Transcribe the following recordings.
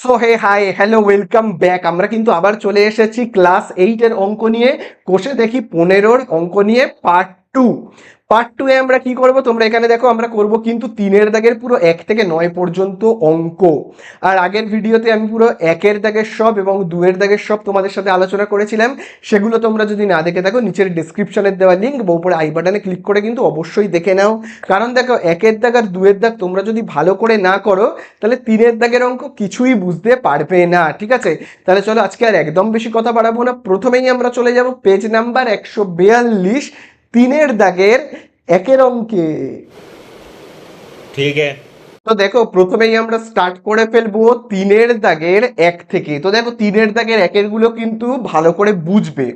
So hey hi hello welcome back. আমরা কিন্তু আবার চলে এসেছি ক্লাস 8 এর অঙ্ক নিয়ে। কোষে দেখি 15 অঙ্ক নিয়ে পার্ট টু এ আমরা কি করব তোমরা এখানে দেখো। আমরা করব কিন্তু 3-এর দাগের পুরো 1 থেকে 9 পর্যন্ত অঙ্ক। আর আগের ভিডিওতে আমি পুরো 1-এর দাগের সব এবং 2-এর দাগের সব তোমাদের সাথে আলোচনা করেছিলাম। সেগুলো তোমরা যদি না দেখে থাকো নিচের ডেসক্রিপশনে দেওয়া লিঙ্ক বা উপরে আই বাটনে ক্লিক করে কিন্তু অবশ্যই দেখে নাও। কারণ দেখো 1-এর দাগ আর 2-এর দাগ তোমরা যদি ভালো করে না করো তাহলে 3-এর দাগের অঙ্ক কিছুই বুঝতে পারবে না। ঠিক আছে, তাহলে চলো আজকে আর একদম বেশি কথা বাড়াবো না, প্রথমেই আমরা চলে যাব পেজ নাম্বার 142, 3-এর দাগের 1-এর অঙ্কে। ठीक है। তো দেখো প্রথমেই আমরা স্টার্ট করে ফেলবো 3-এর দাগের 1 থেকে। তো দেখো 3-এর দাগের 1-এর গুলো কিন্তু ভালো করে বুঝবে,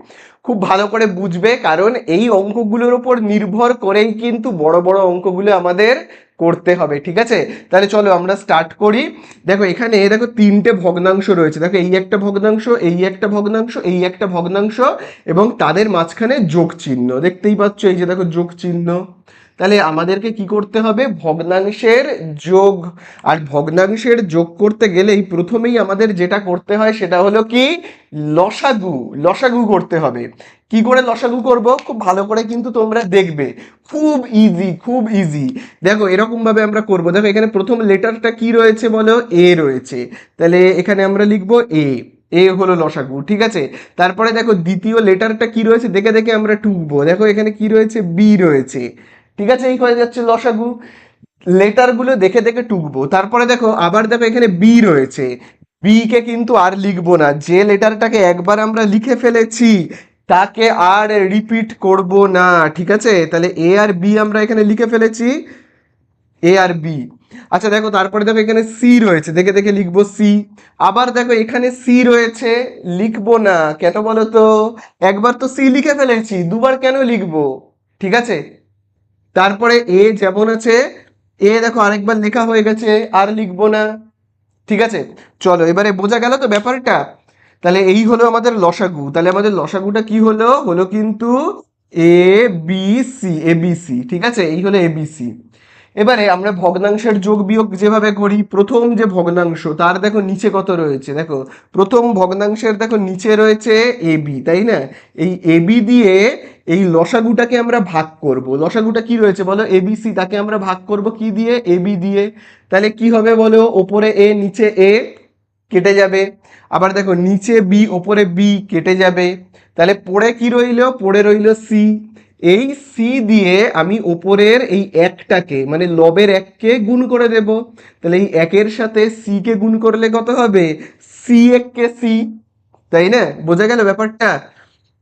খুব ভালো করে বুঝবে, কারণ এই অঙ্কগুলোর উপর নির্ভর করেই কিন্তু বড় বড় অঙ্কগুলো আমাদের করতে হবে। ঠিক আছে, তাহলে চলো আমরা স্টার্ট করি। দেখো এখানে দেখো 3টে ভগ্নাংশ রয়েছে। দেখো এই একটা ভগ্নাংশ, এই একটা ভগ্নাংশ, এই একটা ভগ্নাংশ এবং তাদের মাঝখানে যোগ চিহ্ন দেখতেই পাচ্ছ। এই যে দেখো যোগ চিহ্ন। তাহলে আমাদেরকে কি করতে হবে? ভগ্নাংশের যোগ। আর ভগ্নাংশের যোগ করতে গেলেই প্রথমেই আমাদের যেটা করতে হয় সেটা হলো কি লসাগু। লসাগু করতে হবে। কি করে লসাগু করব? খুব ভালো করে কিন্তু তোমরা দেখবে, খুব ইজি, খুব ইজি। দেখো এরকম ভাবে আমরা করব। দেখো এখানে প্রথম লেটারটা কি রয়েছে বলো? এ রয়েছে। তাহলে এখানে আমরা লিখবো এ। এ হলো লসাগু। ঠিক আছে, তারপরে দেখো দ্বিতীয় লেটারটা কি রয়েছে দেখে দেখে আমরা টুকবো। দেখো এখানে কি রয়েছে? বি রয়েছে। ঠিক আছে, এই হয়ে যাচ্ছে লসাগু। লেটার গুলো দেখে দেখে টুকবো। তারপরে দেখো আবার দেখো এখানে বি রয়েছে। বি কে কিন্তু আর লিখবো না, যে লেটারটাকে একবার আমরা লিখে ফেলেছি তাকে আর রিপিট করব না। ঠিক আছে, তাহলে এ আর বি আমরা এখানে লিখে ফেলেছি, এ আর বি। আচ্ছা দেখো তারপরে দেখো এখানে সি রয়েছে, দেখে দেখে লিখবো সি। আবার দেখো এখানে সি রয়েছে, লিখবো না কেন বলো তো? একবার তো সি লিখে ফেলেছি, দুবার কেন লিখবো? ঠিক আছে, তারপরে এ যেমন আছে, এ দেখো আরেকবার লেখা হয়ে গেছে, আর লিখবো না। ঠিক আছে, চলো এবারে বোঝা গেল তো ব্যাপারটা। তাহলে এই হলো আমাদের লসাগু। তাহলে আমাদের লসাগুটা কি হলো? হলো কিন্তু A B C, A B C. ঠিক আছে, এই হলো এ বি সি। এবারে আমরা ভগ্নাংশের যোগ বিয়োগ যেভাবে করি, প্রথম যে ভগ্নাংশ তার দেখো নিচে কত রয়েছে। দেখো প্রথম ভগ্নাংশের দেখো নিচে রয়েছে এ বি, তাই না? এই এ বি দিয়ে এই লসাগুটাকে আমরা ভাগ করব। লসাগুটা কি রয়েছে বলো? এবিসি, তাকে আমরা ভাগ করব কি দিয়ে? এবি দিয়ে। তাহলে কি হবে বলো? ওপরে এ নিচে এ কেটে যাবে। আবার দেখো নিচে বি ওপরে বি কেটে যাবে। তাহলে পড়ে কি রইলো? পড়ে রইলো সি। এই সি দিয়ে আমি ওপরের এই একটাকে মানে লবের এককে গুণ করে দেব। তাহলে এই একের সাথে সি কে গুণ করলে কত হবে? সি এককে সি। তাই না? বোঝা গেল ব্যাপারটা?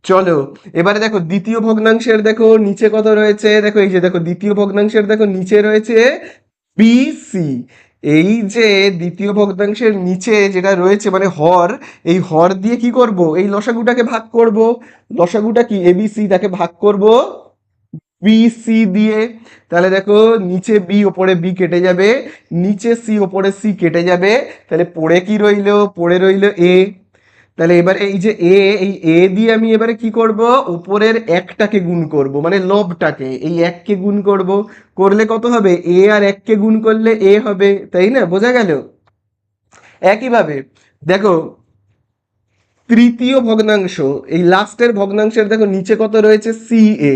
চলো এবারে দেখো দ্বিতীয় ভগ্নাংশের দেখো নিচে কত রয়েছে। দেখো এই যে দেখো দ্বিতীয় ভগ্নাংশের দেখো নিচে রয়েছে বিসি। এই যে দ্বিতীয় ভগ্নাংশের নিচে যেটা রয়েছে মানে হর, এই হর দিয়ে কি করব? এই লসাগুটাকে ভাগ করব। লসাগুটা কি? এবিসি, তাকে ভাগ করব বিসি দিয়ে। তাহলে দেখো নিচে বি ওপরে বি কেটে যাবে, নিচে সি ওপরে সি কেটে যাবে। তাহলে পড়ে কি রইলো? পড়ে রইলো এ। তাহলে এবার এই যে এ, এই এ দিয়ে আমি এবারে কি করব? উপরের একটাকে গুণ করব, মানে লবটাকে, এই এককে গুণ করব। করলে কত হবে? এ আর এককে গুণ করলে এ হবে, তাই না? বোঝা গেল? একইভাবে দেখো তৃতীয় ভগ্নাংশ, এই লাস্টের ভগ্নাংশের দেখো নিচে কত রয়েছে? সি এ।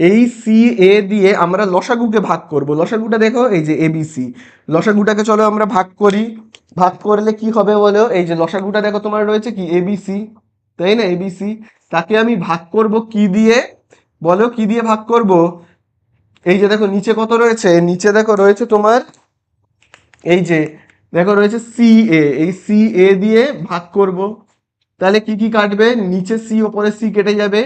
এই সি এ দিয়ে আমরা লসাগুকে ভাগ করব। লসাগুটা দেখো এই যে এবিসি। লসাগুটাকে চলো আমরা ভাগ করি। ভাগ করলে কি হবে বলো? এই যে লসাগুটা দেখো তোমার রয়েছে কি? এবিসি, তাই না? এবিসি, তাকে আমি ভাগ করব কি দিয়ে বলো? কি দিয়ে ভাগ করব? এই যে দেখো নিচে কত রয়েছে? নিচে দেখো রয়েছে তোমার এই যে দেখো রয়েছে সি এ। এই সি এ দিয়ে ভাগ করব। তাহলে কি কি কাটবে? নিচে সি ওপরে সি কেটে যাবে,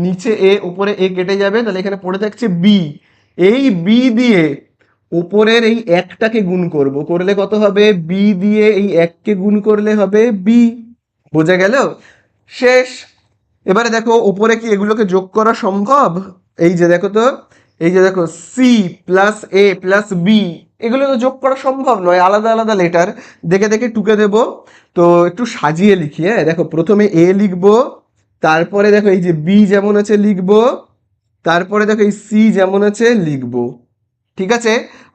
নিচে এ ওপরে এ কেটে যাবে। তাহলে এখানে পড়ে থাকছে বি। এই বি দিয়ে ওপরের এই একটাকে গুণ করব। করলে কত হবে? বি দিয়ে এই এককে গুণ করলে হবে বি। বোঝা গেল? শেষ। এবারে দেখো ওপরে কি এগুলোকে যোগ করা সম্ভব? এই যে দেখো তো, এই যে দেখো সি প্লাস এ প্লাস বি, এগুলো তো যোগ করা সম্ভব নয়, আলাদা আলাদা লেটার। দেখে দেখে টুকে দেব। তো একটু সাজিয়ে লিখি। হ্যাঁ দেখো প্রথমে এ লিখবো, তারপরে দেখো এই যে বি যেমন আছে লিখবো, তারপরে দেখো এই সি যেমন আছে লিখবো। ঠিক আছে,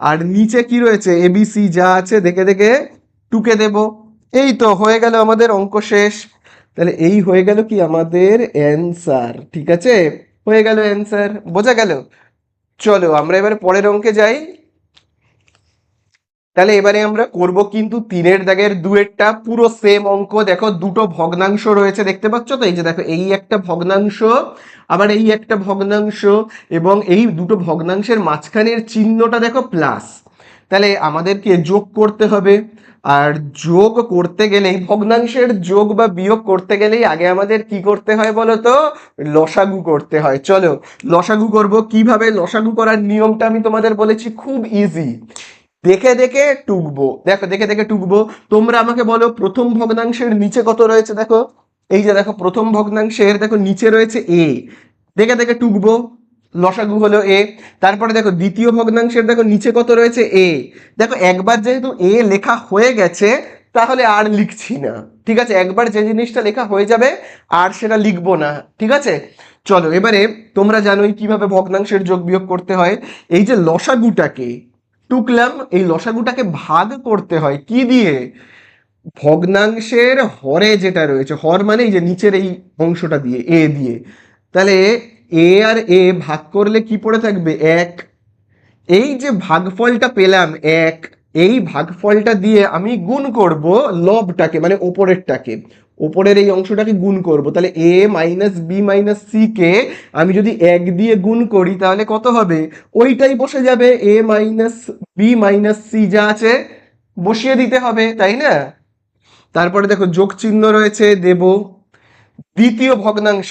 আর নিচে কি রয়েছে? এবিসি যা আছে দেখে দেখে টুকে দেব। এই তো হয়ে গেল আমাদের অঙ্ক শেষ। তাহলে এই হয়ে গেল কি আমাদের অ্যান্সার, ঠিক আছে, হয়ে গেল অ্যান্সার, বোঝা গেল। চলো আমরা এবারে পরের অঙ্কে যাই। তাহলে এবারে আমরা করব কিন্তু তিনের দাগের দুয়েরটা পুরো সেম অঙ্ক। দেখো দুটো ভগ্নাংশ রয়েছে, দেখতে পাচ্ছ তো, এই যে দেখো এই একটা ভগ্নাংশ, আবার এই একটা ভগ্নাংশ, এবং এই দুটো ভগ্নাংশের মাঝখানের চিহ্নটা দেখো প্লাস। তাহলে আমাদেরকে যোগ করতে হবে। আর যোগ করতে গেলেই, ভগ্নাংশের যোগ বা বিয়োগ করতে গেলেই আগে আমাদের কি করতে হয় বলো তো, লসাগু করতে হয়। চলো লসাগু করব। কিভাবে লসাগু করার নিয়মটা আমি তোমাদের বলেছি, খুব ইজি। দেখে দেখে টুকবো, দেখো দেখে দেখে টুকবো। তোমরা আমাকে বলো প্রথম ভগ্নাংশের নিচে কত রয়েছে, দেখো এই যে দেখো প্রথম ভগ্নাংশের দেখো নিচে রয়েছে এ, দেখে দেখে টুকবো, লসাগু হলো এ। তারপরে দেখো দ্বিতীয় ভগ্নাংশের দেখো নিচে কত রয়েছে এ, দেখো একবার যেহেতু এ লেখা হয়ে গেছে তাহলে আর লিখছি না, ঠিক আছে, একবার যে জিনিসটা লেখা হয়ে যাবে আর সেটা লিখবো না, ঠিক আছে। চলো এবারে, তোমরা জানোই কিভাবে ভগ্নাংশের যোগ বিয়োগ করতে হয়। এই যে লসাগুটাকে টুকলাম, এই লসাগুটাকে ভাগ করতে হয় কি দিয়ে, ভগ্নাংশের হরে যেটা রয়েছে, হর মানে এই যে নিচের এই অংশটা দিয়ে, এ দিয়ে। তাহলে এ আর এ ভাগ করলে কি পড়ে থাকবে, এক। এই যে ভাগফলটা পেলাম এক, এই ভাগফলটা দিয়ে আমি গুণ করব লবটাকে, মানে ওপরেরটাকে, ওপরের এই অংশটাকে গুণ করব। তাহলে এ minus B minus C K আমি যদি এক দিয়ে গুণ করি তাহলে কত হবে, ওইটাই বসে যাবে, এ মাইনাস বি মাইনাস সি যা আছে বসিয়ে দিতে হবে, তাই না। তারপরে দেখো যোগ চিহ্ন রয়েছে, দেব। দ্বিতীয় ভগ্নাংশ,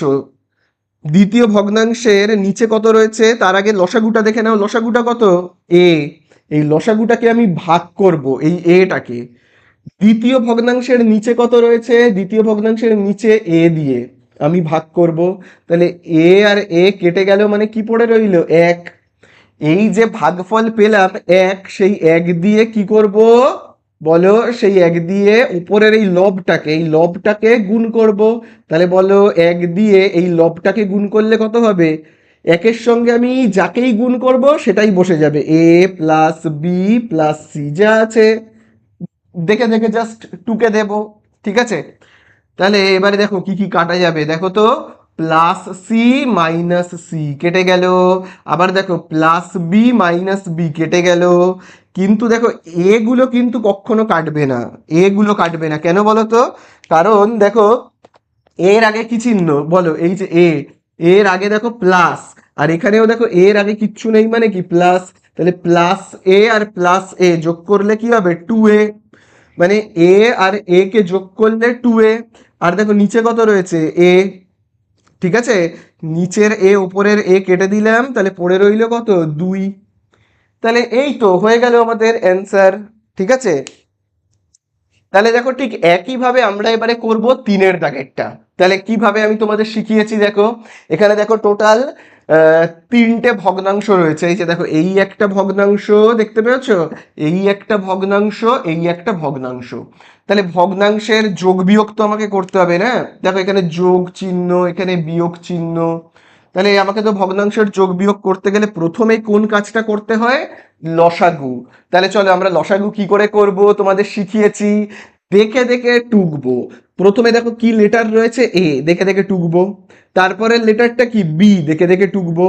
দ্বিতীয় ভগ্নাংশের নিচে কত রয়েছে তার আগে লসাগুটা দেখে নাও, লসাগুটা কত, এ। এই লসাগুটাকে আমি ভাগ করব এই এটাকে। দ্বিতীয় ভগ্নাংশের নিচে কত রয়েছে, দ্বিতীয় ভগ্নাংশের নিচে এ দিয়ে আমি ভাগ করব। তাহলে এ আর এ কেটে গেল, মানে কি পড়ে রইল, এক। এই যে ভাগফল পেলাম এক, সেই এক দিয়ে কি করব বলো, সেই এক দিয়ে উপরের এই লবটাকে, এই লবটাকে গুণ করব। তাহলে বলো এক দিয়ে এই লবটাকে গুণ করলে কত হবে, একের সঙ্গে আমি যাকেই গুণ করব সেটাই বসে যাবে, এ প্লাস বি প্লাস সি যা আছে, দেখে দেখে জাস্ট টুকে দেব, ঠিক আছে। তাহলে এবারে দেখো কি কি কাটা যাবে, দেখো তো, প্লাস সি মাইনাস সি কেটে গেল, আবার দেখো প্লাস বি মাইনাস বি কেটে গেল। কিন্তু দেখো এগুলো কিন্তু কখনো কাটবে না, এগুলো কাটবে না, কেন বলো তো, কারণ দেখো এর আগে কি চিহ্ন বলো, এই যে এ, এর আগে দেখো প্লাস, আর এখানেও দেখো এর আগে কিচ্ছু নেই মানে কি প্লাস। তাহলে প্লাস এ আর প্লাস এ যোগ করলে কি হবে, টু এ, মানে এ আর এ কে যোগ করলে টু এ। আর দেখো নিচে কত রয়েছে এ, ঠিক আছে, নিচের এ উপরের এ কেটে দিলাম, তাহলে পড়ে রইল কত, দুই। তাহলে এই তো হয়ে গেল আমাদের অ্যান্সার, ঠিক আছে। তাহলে দেখো ঠিক একইভাবে আমরা এবারে করব তিনের দাগেরটা। তাহলে কিভাবে আমি তোমাদের শিখিয়েছি দেখো, এখানে দেখো টোটাল তিনটে ভগ্নাংশ রয়েছে, এই যে দেখো এই একটা ভগ্নাংশ দেখতে পেয়েছ, এই একটা ভগ্নাংশ, এই একটা ভগ্নাংশ। তাহলে ভগ্নাংশের যোগ বিয়োগ তো আমাকে করতে হবে না, দেখো এখানে যোগ চিহ্ন, এখানে বিয়োগ চিহ্ন। তাহলে আমাকে তো ভগ্নাংশের যোগ বিয়োগ করতে গেলে প্রথমে কোন কাজটা করতে হয়, লসাগু। তাহলে চলো আমরা লসাগু কি করে করব তোমাদের শিখিয়েছি, দেখে দেখে টুকবো। প্রথমে দেখো কি লেটার রয়েছে, এ, দেখে দেখে টুকবো। তারপরে লেটারটা কি, বি, দেখে দেখে টুকবো।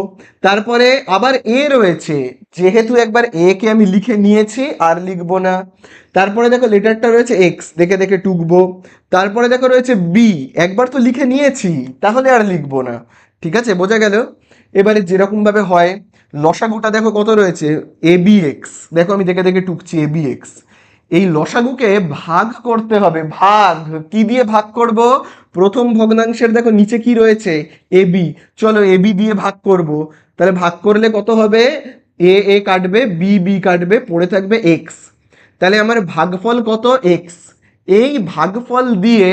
তারপরে আবার এ রয়েছে, যেহেতু একবার এ কে আমি লিখে নিয়েছি আর লিখবো না। তারপরে দেখো লেটারটা রয়েছে এক্স, দেখে দেখে টুকবো। তারপরে দেখো রয়েছে বি, একবার তো লিখে নিয়েছি তাহলে আর লিখবো না, ঠিক আছে, বোঝা গেল। এবারে যেরকম ভাবে হয়, লসাগুটা দেখো কত রয়েছে, এ বি এক্স, দেখো আমি দেখে দেখে টুকছি এ বি এক্স। এই লসাগুকে ভাগ করতে হবে, ভাগ কি দিয়ে ভাগ করব, প্রথম ভগ্নাংশের দেখো নিচে কি রয়েছে, এ বি, চলো এ বি দিয়ে ভাগ করব। তাহলে ভাগ করলে কত হবে, এ এ কাটবে, বি বি কাটবে, পড়ে থাকবে এক্স। তাহলে আমার ভাগফল কত, এক্স। এই ভাগফল দিয়ে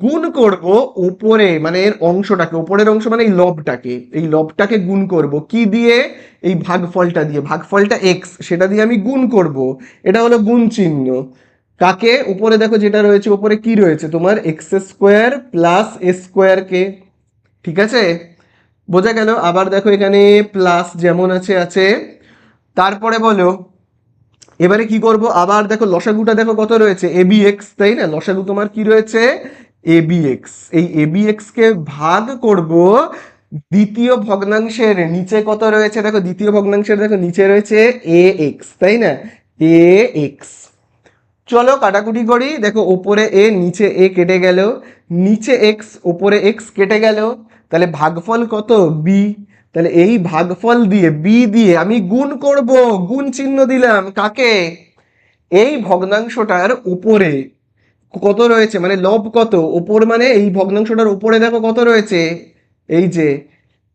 গুণ করব উপরে, মানে এর অংশটাকে, উপরের অংশ মানে এই লবটাকে, এই লবটাকে গুণ করব কি দিয়ে, এই ভাগফলটা দিয়ে, ভাগফলটা এক্স, সেটা দিয়ে আমি গুণ করব। এটা হলো গুণ চিহ্ন। কাকে, উপরে দেখো যেটা রয়েছে, উপরে কি রয়েছে তোমার, x square plus A square কে, ঠিক আছে, বোঝা গেল। আবার দেখো এখানে প্লাস যেমন আছে আছে। তারপরে বলো এবারে কি করব, আবার দেখো লসাগুটা দেখো কত রয়েছে, এ বি এক্স, তাই না? লসাগু তোমার কি রয়েছে, এ বি এক্স। এই এ বি এক্স কে ভাগ করব দ্বিতীয় ভগ্নাংশের নিচে কত রয়েছে, দেখো দ্বিতীয় ভগ্নাংশের দেখো নিচে রয়েছে এ এক্স, তাই না? এ এক্স। চলো কাটাকুটি করি, দেখো ওপরে এ নিচে এ কেটে গেল, নিচে এক্স ওপরে এক্স কেটে গেল, তাহলে ভাগফল কত, বি। তাহলে এই ভাগফল দিয়ে বি দিয়ে আমি গুণ করব, গুণ চিহ্ন দিলাম কাকে, এই ভগ্নাংশটার উপরে কত রয়েছে, মানে লব কত ওপর, মানে এই ভগ্নাংশটার উপরে দেখো কত রয়েছে, এই যে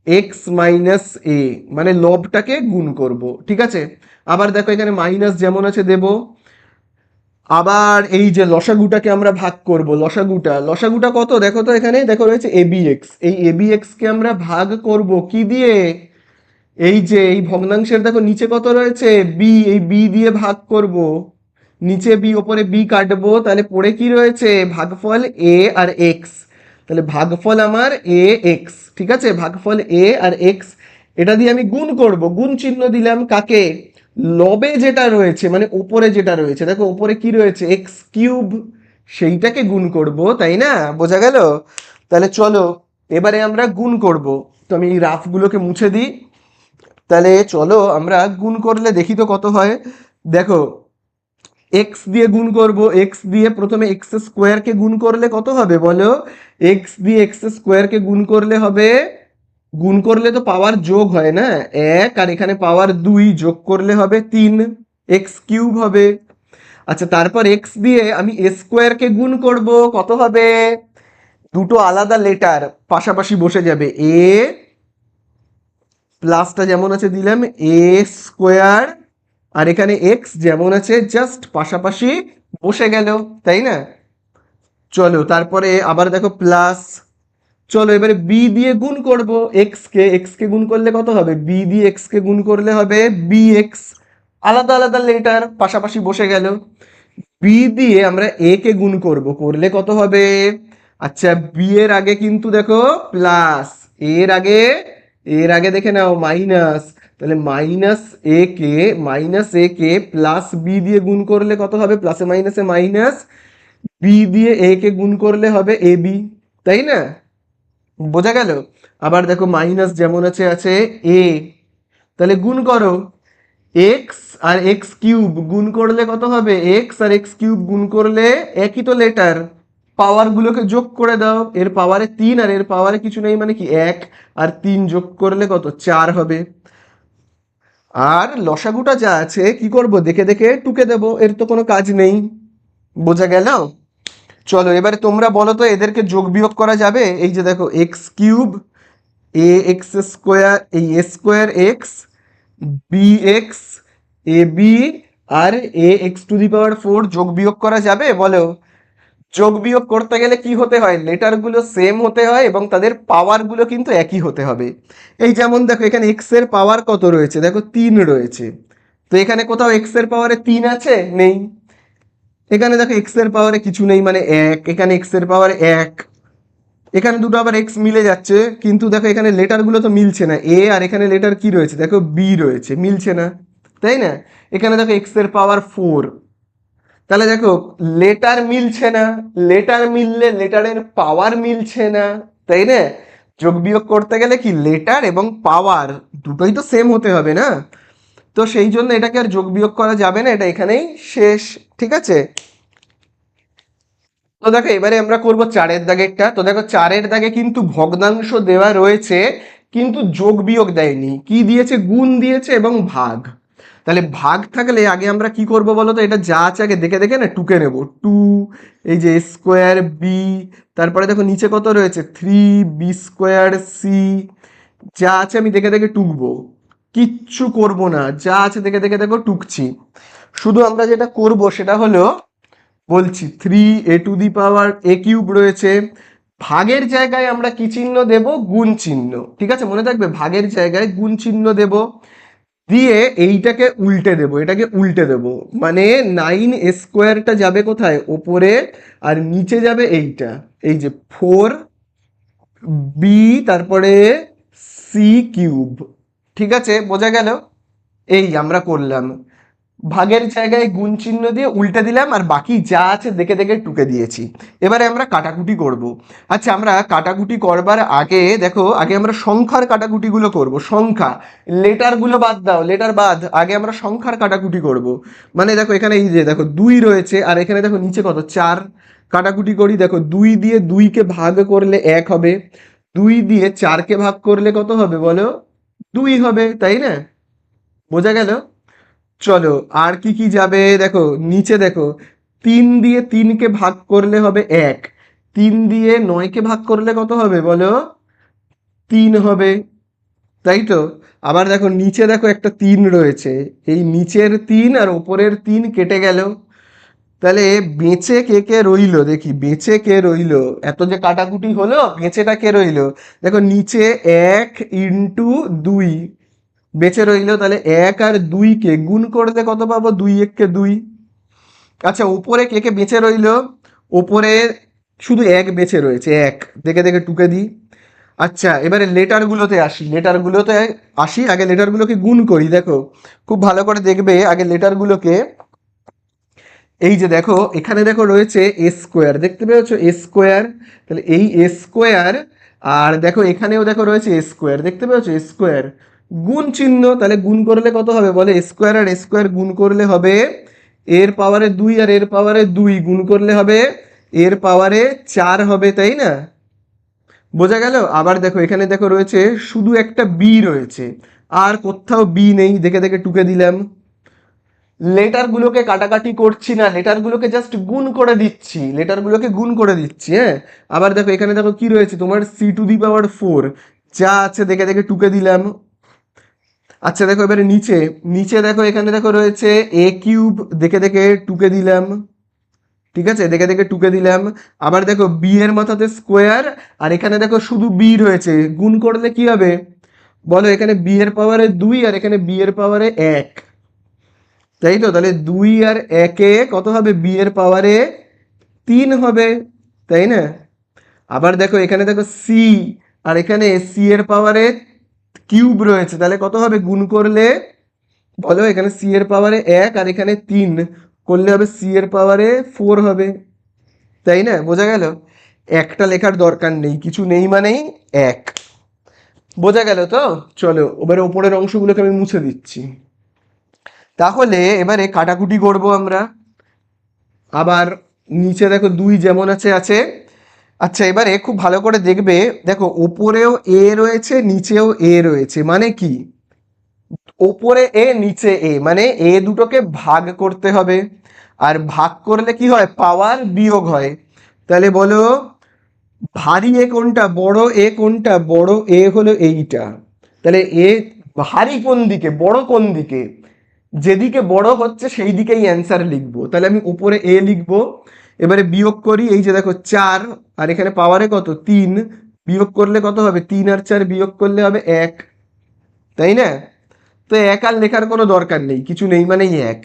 এক্স মাইনাস এ, মানে লবটাকে গুণ করব, ঠিক আছে? আবার দেখো এখানে মাইনাস যেমন আছে দেব, আবার এই যে লসাগুটাকে আমরা ভাগ করব, লসাগুটা কত দেখো তো, এখানে দেখো রয়েছে এ বি এক্স, এই এ বি এক্স কে আমরা ভাগ করব কি দিয়ে, এই যে এই ভগ্নাংশের দেখো নিচে কত রয়েছে বি, এই বি দিয়ে ভাগ করব, নিচে বি ওপরে বি কাটবো, তাহলে পড়ে কি রয়েছে ভাগফল এ আর এক্স, তাহলে ভাগফল আমার এ এক্স, ঠিক আছে? ভাগফল এ আর এক্স, এটা দিয়ে আমি গুণ করব, গুণ চিহ্ন দিলাম কাকে, লবে যেটা রয়েছে মানে উপরে যেটা রয়েছে, দেখো উপরে কি রয়েছে এক্স কিউব, সেইটাকে গুণ করব, তাই না? বোঝা গেল? তাহলে চলো এবারে আমরা গুণ করব। তো আমি এই রাফগুলোকে মুছে দিই, তাহলে চলো আমরা গুণ করলে দেখি তো কত হয়। দেখো এক্স দিয়ে গুণ করব, এক্স দিয়ে প্রথমে এক্স স্কোয়ারকে গুণ করলে কত হবে বলো, এক্স দিয়ে এক্স স্কোয়ারকে গুণ করলে হবে, গুণ করলে তো পাওয়ার যোগ হয় না, এক আর এখানে পাওয়ার দুই, যোগ করলে হবে তিন, এক্স কিউব হবে। আচ্ছা তারপর এক্স দিয়ে আমি এ স্কোয়ারকে গুণ করব, কত হবে, দুটো আলাদা লেটার পাশাপাশি বসে যাবে, এ প্লাসটা যেমন আছে দিলাম এ স্কোয়ার, আর এখানে এক্স যেমন আছে জাস্ট পাশাপাশি বসে গেল, তাই না? চলো তারপরে আবার দেখো প্লাস, চলো এবারে বি দিয়ে গুণ করব, এক্স কে গুণ করলে কত হবে, বি দিয়ে এক্স কে গুণ করলে হবে বি এক্স, আলাদা আলাদা লেটার পাশাপাশি বসে গেল। বি দিয়ে আমরা এ কে গুণ করব, করলে কত হবে, আচ্ছা বি এর আগে কিন্তু দেখো প্লাস, এর আগে, এর আগে দেখে নাও মাইনাস, তাহলে মাইনাস এ কে প্লাস বি দিয়ে গুণ করলে কত হবে, প্লাসে মাইনাসে মাইনাস, বি দিয়ে এ কে গুণ করলে হবে এ বি, তাই না? বোঝা গেল? আবার দেখো মাইনাস যেমন আছে আছে এ, তাহলে গুণ করো, এক্স আর এক্স কিউব গুণ করলে কত হবে, এক্স আর এক্স কিউব গুণ করলে একই তো লেটার, পাওয়ার গুলোকে যোগ করে দাও, এর পাওয়ারে তিন আর এর পাওয়ারে কিছু নেই মানে কি এক, আর তিন যোগ করলে কত চার হবে। আর লসাগুটা যা আছে কি করব, দেখে দেখে টুকে দেবো, এর তো কোনো কাজ নেই। বোঝা গেল? চলো এবারে তোমরা বলো তো এদেরকে যোগ বিয়োগ করা যাবে, এই যে দেখো x cube, a x square, এই a square x, b x, a b, আর a x to the power four যোগ বিয়োগ করা যাবে বলো? যোগ বিয়োগ করতে গেলে কি হতে হয়, লেটারগুলো সেম হতে হয় এবং তাদের পাওয়ারগুলো কিন্তু একই হতে হবে। এই যেমন দেখো এখানে এক্স এর পাওয়ার কত রয়েছে, দেখো তিন রয়েছে, তো এখানে কোথাও এক্স এর পাওয়ারে তিন আছে, নেই। এখানে দেখো এক্স এর পাওয়ারে কিছু নেই মানে এক, এখানে এক্স এর পাওয়ারে এক, এখানে দুটো আবার এক্স মিলে যাচ্ছে, কিন্তু দেখো এখানে লেটারগুলো তো মিলছে না, এ আর এখানে লেটার কি রয়েছে দেখো বি রয়েছে, মিলছে না, তাই না? এখানে দেখো এক্স এর পাওয়ার ফোর, তাহলে দেখো লেটার মিলছে না, লেটার মিললে লেটারের পাওয়ার মিলছে না, তাই না? যোগ বিয়োগ করতে গেলে কি লেটার এবং পাওয়ার দুটোই তো সেম হতে হবে না, তো সেই জন্য এটাকে আর যোগ বিয়োগ করা যাবে না, এটা এখানেই শেষ, ঠিক আছে? তো দেখো এবারে আমরা করব চারের দাগেরটা, তো দেখো চারের দাগে কিন্তু ভগ্নাংশ দেওয়া রয়েছে কিন্তু যোগ বিয়োগ দেয়নি, কি দিয়েছে, গুণ দিয়েছে এবং ভাগ। তাহলে ভাগ থাকলে আগে আমরা কি করব বলো তো, এটা যা আছে আগে দেখে দেখে না টুকে নেব, টু, এই যে স্কোয়ার বি, তারপরে দেখো নিচে কত রয়েছে থ্রি বি স্কোয়ার সি, যা আছে আমি দেখে দেখে টুকবো, কিচ্ছু করব না, যা আছে দেখে দেখে দেখো টুকছি। শুধু আমরা যেটা করব সেটা হলো, বলছি three A two the power A cube রয়েছে, ভাগের জায়গায় আমরা কি চিহ্ন দেব, গুণ চিহ্ন, ঠিক আছে? মনে থাকবে ভাগের জায়গায় গুণ চিহ্ন দেব, দিয়ে এইটাকে উল্টে দেব, এটাকে উল্টে দেব, মানে নাইন স্কোয়ারটা যাবে কোথায় ওপরে, আর নিচে যাবে এইটা, এই যে ফোর বি তারপরে সি কিউব, ঠিক আছে? বোঝা গেল? এই আমরা করলাম, ভাগের জায়গায় গুণ চিহ্ন দিয়ে উল্টে দিলাম, আর বাকি যা আছে দেখে দেখে টুকে দিয়েছি। এবারে আমরা কাটাকুটি করব। আচ্ছা, আমরা কাটাকুটি করবার আগে দেখো, আগে আমরা সংখ্যার কাটাকুটিগুলো করব। সংখ্যা, লেটারগুলো বাদ দাও, লেটার বাদ, আগে আমরা সংখ্যার কাটাকুটি করব। মানে দেখো এখানে এই যে দেখো 2 রয়েছে, আর এখানে দেখো নিচে কত 4। কাটাকুটি করি, দেখো 2 দিয়ে 2কে ভাগ করলে 1 হবে, 2 দিয়ে 4কে ভাগ করলে কত হবে বলো? 2 হবে, তাই না? বোঝা গেল? চলো, আর কি কি যাবে দেখো, নিচে দেখো 3 দিয়ে 3কে ভাগ করলে হবে 1, 3 দিয়ে 9কে ভাগ করলে কত হবে বলো? 3 হবে, তাই তো? আবার দেখো নিচে দেখো একটা 3 রয়েছে, এই নিচের 3 আর ওপরের 3 কেটে গেল, তাহলে বেঁচে কে কে রইলো দেখি, বেঁচে কে রইলো? এত যে কাটাকুটি হলো, বেঁচেটা কে রইলো? দেখো নিচে 1 ইন্টু 2 বেঁচে রইলো, তাহলে 1 আর 2কে গুণ করলে কত পাবো? 2 1 2। আচ্ছা, ওপরে কে কে বেঁচে রইলো? ওপরে শুধু 1 বেঁচে রয়েছে, 1, দেখে দেখে টুকে দিই। আচ্ছা, এবারে লেটারগুলোতে আসি, লেটারগুলোতে আসি, আগে লেটারগুলোকে গুণ করি। দেখো খুব ভালো করে দেখবে, আগে লেটারগুলোকে, এই যে দেখো এখানে দেখো রয়েছে এ স্কোয়ার, দেখতে পেয়েছো? এ স্কোয়ার, তাহলে এই এ স্কোয়ার, আর দেখো এখানেও দেখো রয়েছে এ স্কোয়ার, দেখতে পেয়েছো? এ স্কোয়ার গুণ চিহ্ন, তাহলে গুণ করলে কত হবে বলে? এ স্কোয়ার আর এ স্কোয়ার গুণ করলে হবে এর পাওয়ারে 2, আর এর পাওয়ারে 2 গুণ করলে হবে এর পাওয়ারে 4 হবে, তাই না? বোঝা গেল? আবার দেখো এখানে দেখো রয়েছে শুধু একটা বি রয়েছে, আর কোথাও বি নেই, দেখে দেখে টুকে দিলাম। লেটারগুলোকে কাটাকাটি করছি না, লেটারগুলোকে জাস্ট গুণ করে দিচ্ছি, লেটারগুলোকে গুণ করে দিচ্ছি, হ্যাঁ। আবার দেখো এখানে দেখো কি রয়েছে তোমার, c⁴ যা আছে দেখে দেখে টুকে দিলাম। আচ্ছা দেখো এবারে নিচে, নিচে দেখো এখানে দেখো রয়েছে a³ দেখে দেখে টুকে দিলাম, ঠিক আছে, দেখে দেখে টুকে দিলাম। আবার দেখো বি এর মাথাতে স্কোয়ার, আর এখানে দেখো শুধু বি রয়েছে, গুণ করলে কি হবে বলো? এখানে বি এর পাওয়ারে 2 আর এখানে বি এর পাওয়ারে 1, তাই তো? তাহলে 2 আর 1-এ কত হবে? বি এর পাওয়ারে 3 হবে, তাই না? আবার দেখো এখানে দেখো সি, আর এখানে সি এর পাওয়ারে কিউব রয়েছে, তাহলে কত হবে গুণ করলে বলো? এখানে সি এর পাওয়ারে 1 আর এখানে 3 করলে হবে সি এর পাওয়ারে 4 হবে, তাই না? বোঝা গেল? একটা লেখার দরকার নেই, কিছু নেই মানেই 1। বোঝা গেল তো? চলো এবারে ওপরের অংশগুলোকে আমি মুছে দিচ্ছি। তাহলে এবারে কাটাকুটি করব আমরা। আবার নিচে দেখো 2 যেমন আছে আছে। আচ্ছা, এবারে খুব ভালো করে দেখবে, দেখো ওপরেও এ রয়েছে, নিচেও এ রয়েছে, মানে কি? ওপরে এ নিচে এ, মানে এ দুটোকে ভাগ করতে হবে, আর ভাগ করলে কি হয়? পাওয়ার বিয়োগ হয়। তাহলে বলো ভারী এ কোনটা, বড় এ কোনটা? বড় এ হলো এইটা। তাহলে এ ভারী কোন দিকে, বড় কোন দিকে? যেদিকে বড় হচ্ছে সেই দিকেই অ্যান্সার লিখবো, তাহলে আমি উপরে এ লিখবো। এবারে বিয়োগ করি, এই যে দেখো 4 আর এখানে পাওয়ারে কত 3, বিয়োগ করলে কত হবে? 3 আর 4 বিয়োগ করলে হবে 1, তাই না? তো 1 আর লেখার কোনো দরকার নেই, কিছু নেই মানেই 1।